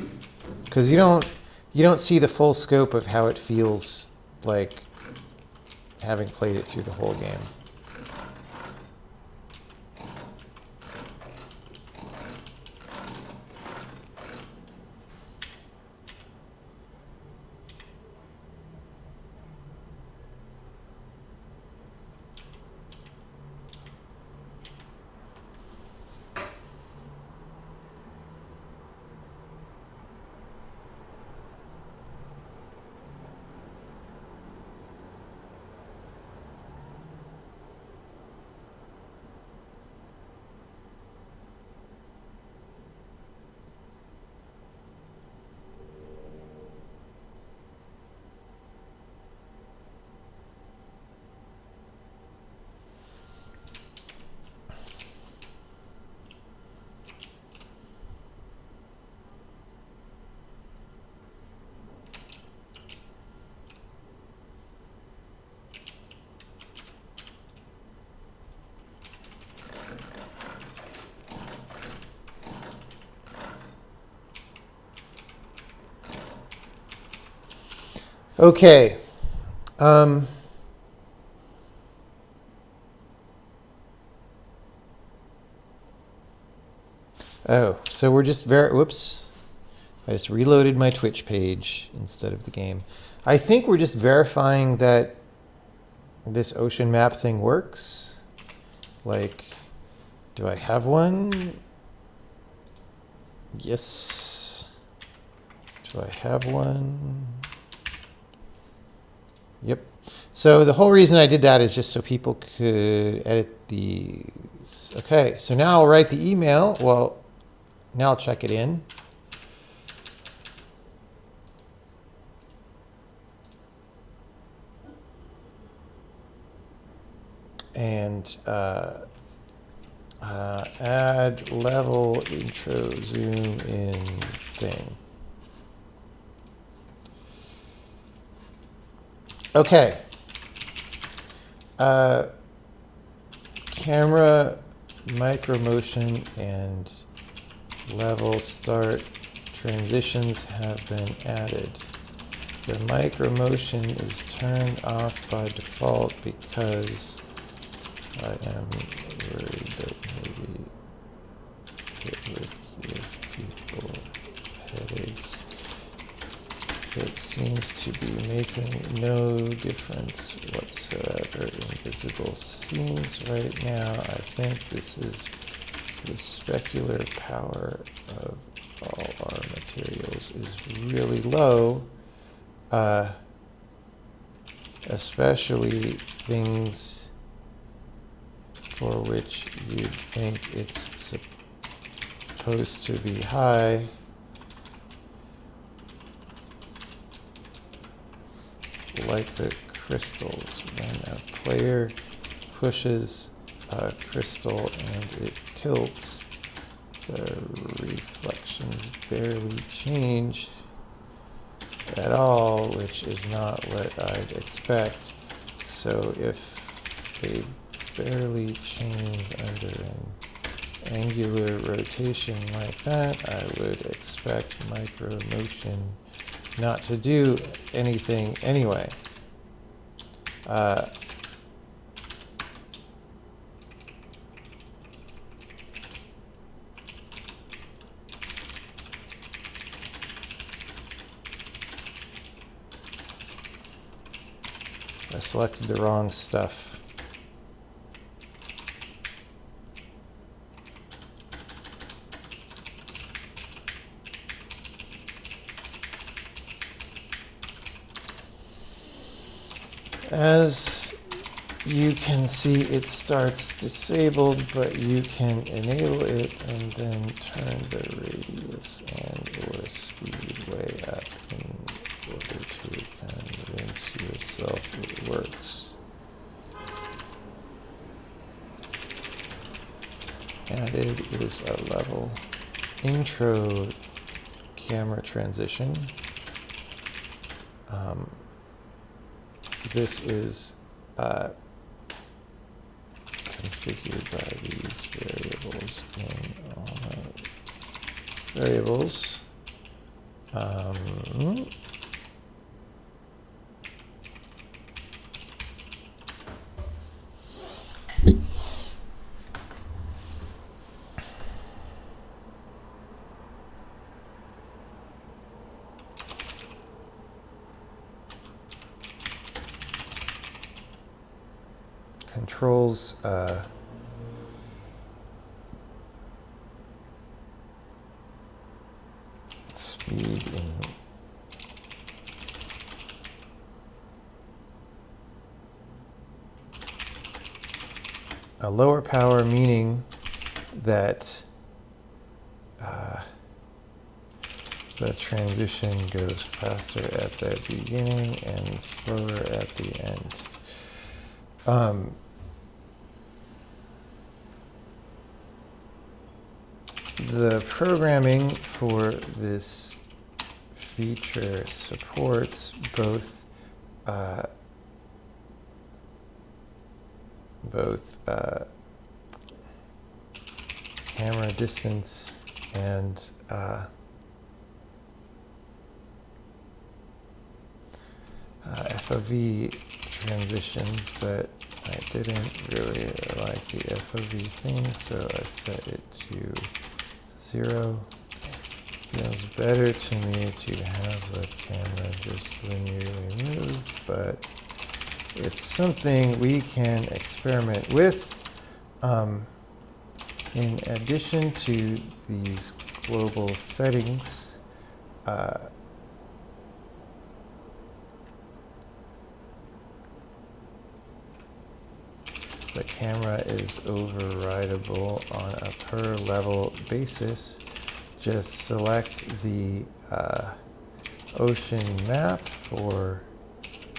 Because you don't see the full scope of how it feels like having played it through the whole game. Okay. Oh, so we're just whoops. I just reloaded my Twitch page instead of the game. I think we're just verifying that this ocean map thing works. Like, do I have one? Yes. Do I have one? Yep. So the whole reason I did that is just so people could edit these. Okay, so now I'll write the email. Well, now I'll check it in. And add level intro zoom in thing. Okay. Camera micro motion and level start transitions have been added. The micro motion is turned off by default because I am worried that maybe it would give people headaches. It seems to be making no difference whatsoever in visible scenes right now. I think this is the specular power of all our materials is really low, especially things for which you'd think it's supposed to be high. Like the crystals. When a player pushes a crystal and it tilts, the reflections barely changed at all, which is not what I'd expect. So if they barely change under an angular rotation like that, I would expect micro motion not to do anything anyway. I selected the wrong stuff. As you can see, it starts disabled, but you can enable it and then turn the radius and or speed way up in order to convince yourself it works. added is a level intro camera transition. This is configured by these variables in all variables. Controls speed in a lower power, meaning that the transition goes faster at the beginning and slower at the end. The programming for this feature supports both camera distance and FOV transitions, but I didn't really like the FOV thing, so I set it to 0. Feels better to me to have the camera just linearly move, but it's something we can experiment with. In addition to these global settings, the camera is overrideable on a per level basis. Just select the ocean map for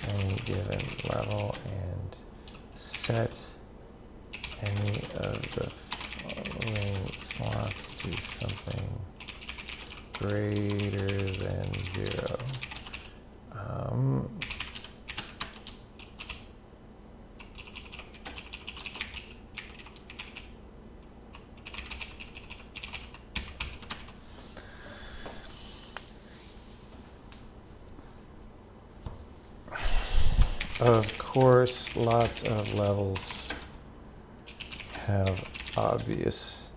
any given level and set any of the following slots to something greater than 0. Of course, lots of levels have obvious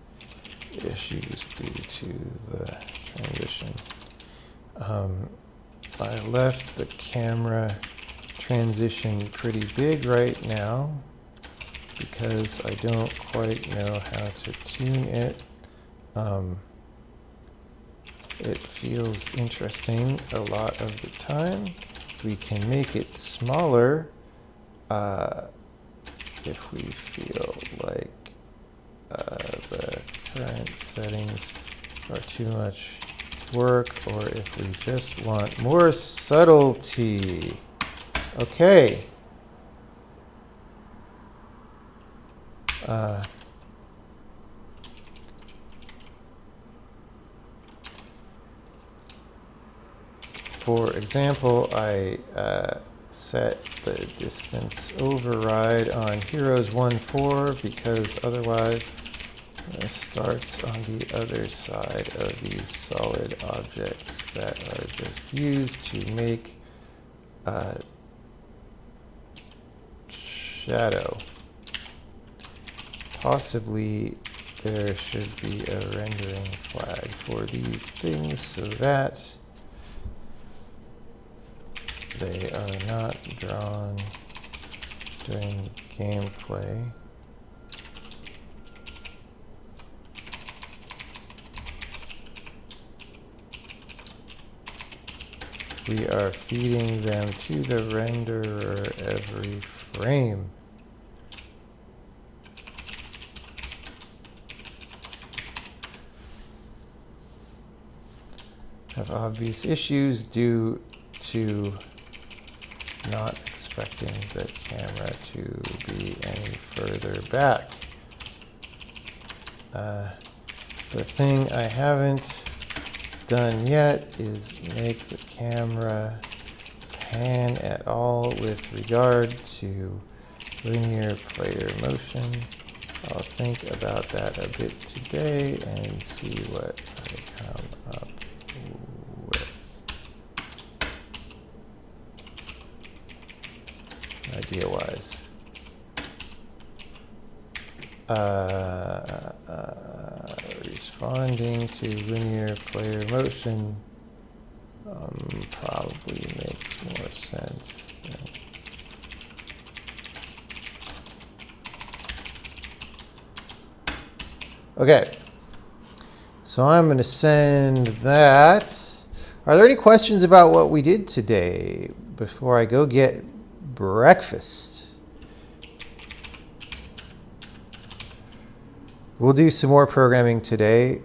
issues due to the transition. I left the camera transition pretty big right now because I don't quite know how to tune it. It feels interesting a lot of the time. We can make it smaller if we feel like the current settings are too much work, or if we just want more subtlety. Okay. For example, I set the distance override on Heroes 1.4 because otherwise it starts on the other side of these solid objects that are just used to make shadow. Possibly there should be a rendering flag for these things so that they are not drawn during gameplay. We are feeding them to the renderer every frame. Have obvious issues due to not expecting the camera to be any further back. The thing I haven't done yet is make the camera pan at all with regard to linear player motion. I'll think about that a bit today and see what I come up with. Idea-wise. Responding to linear player motion probably makes more sense than okay, so I'm going to send that. Are there any questions about what we did today before I go get breakfast? We'll do some more programming today.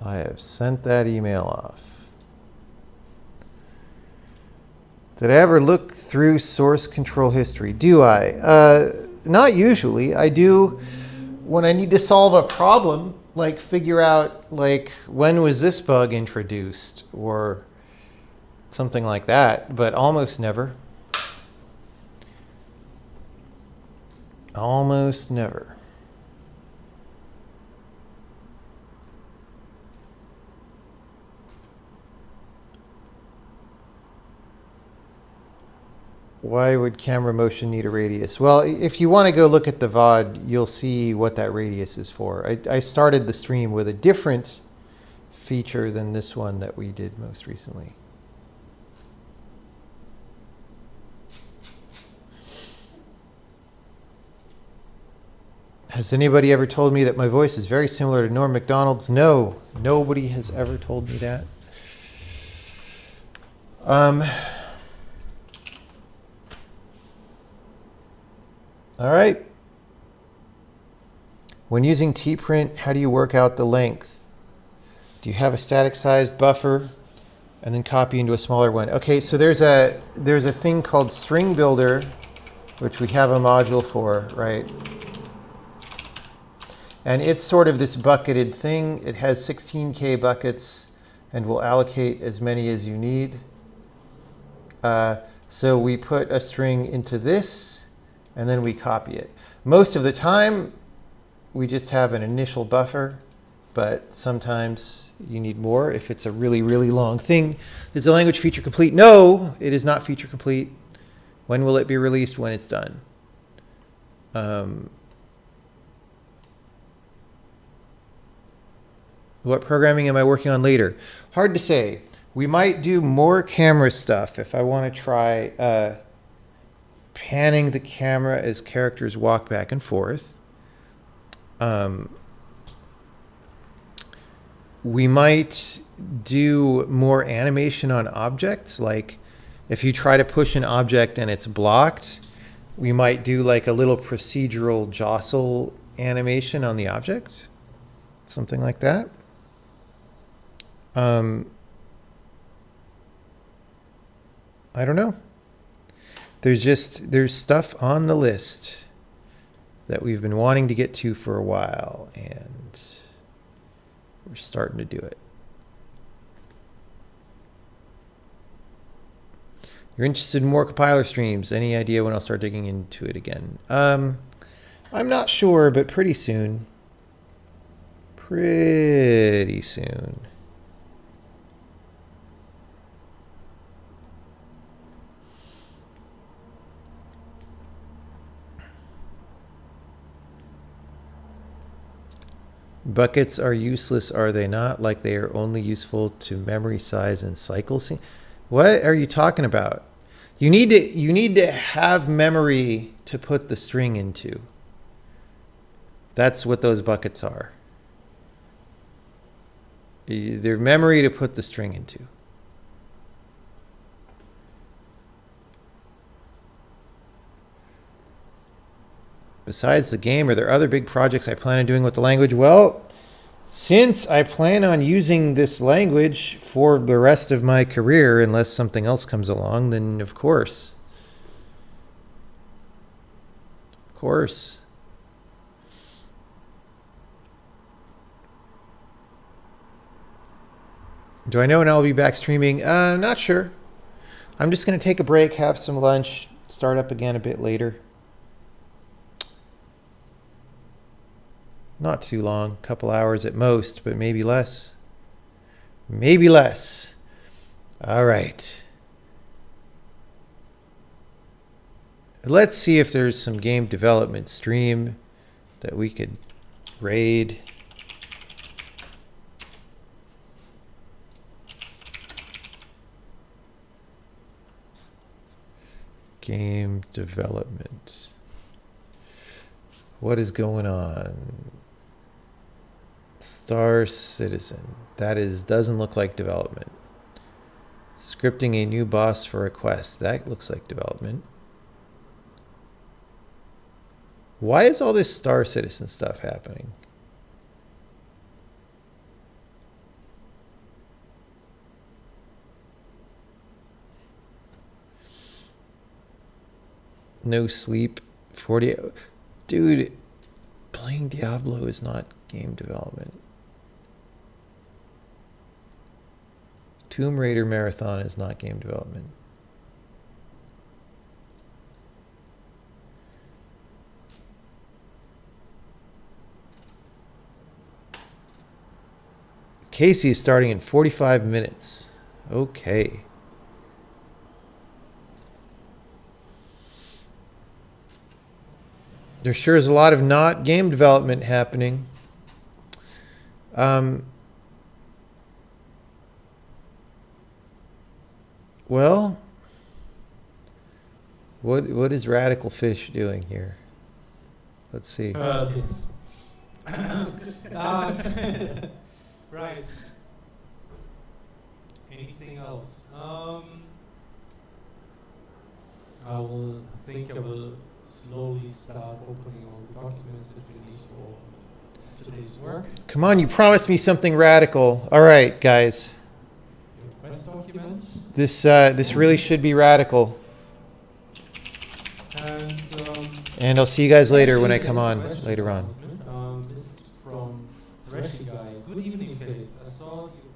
I have sent that email off. Did I ever look through source control history? Do I? Not usually. I do when I need to solve a problem, like figure out like when was this bug introduced or something like that, but almost never. Almost never. Why would camera motion need a radius? Well, if you want to go look at the VOD, you'll see what that radius is for. I started the stream with a different feature than this one that we did most recently. Has anybody ever told me that my voice is very similar to Norm Macdonald's? No, nobody has ever told me that. All right. When using tprint, how do you work out the length? Do you have a static sized buffer and then copy into a smaller one? Okay, so there's a thing called String Builder, which we have a module for, right? And it's sort of this bucketed thing. It has 16K buckets and will allocate as many as you need. So we put a string into this, and then we copy it. Most of the time, we just have an initial buffer, but sometimes you need more if it's a really, really long thing. Is the language feature complete? No, it is not feature complete. When will it be released? When it's done. What programming am I working on later? Hard to say. We might do more camera stuff if I want to try panning the camera as characters walk back and forth. We might do more animation on objects. Like if you try to push an object and it's blocked, we might do like a little procedural jostle animation on the object. Something like that. I don't know. There's stuff on the list that we've been wanting to get to for a while, and we're starting to do it. You're interested in more compiler streams. Any idea when I'll start digging into it again? I'm not sure, but pretty soon. Pretty soon. Buckets are useless, are they not? Like they are only useful to memory size and cycle sync? What are you talking about? You need to have memory to put the string into. That's what those buckets are. They're memory to put the string into. Besides the game, are there other big projects I plan on doing with the language? Well, Since I plan on using this language for the rest of my career, unless something else comes along, then of course. Of course. Do I know when I'll be back streaming? Not sure. I'm just going to take a break, have some lunch, start up again a bit later. Not too long, a couple hours at most, but maybe less. Maybe less. All right. Let's see if there's some game development stream that we could raid. Game development. What is going on? Star Citizen. That doesn't look like development. Scripting a new boss for a quest. That looks like development. Why is all this Star Citizen stuff happening? No sleep. 40. Dude, playing Diablo is not game development. Tomb Raider Marathon is not game development. Casey is starting in 45 minutes. Okay. There sure is a lot of not game development happening. Well, what is Radical Fish doing here? Let's see. This. Right. Anything else? I will slowly start opening all the documents that we need for today's work. Come on, you promised me something radical. All right, guys. Your quest documents. This really should be radical. And I'll see you guys later when I come on later on. This is from Thrashy Guy. Good evening, Felix. I saw you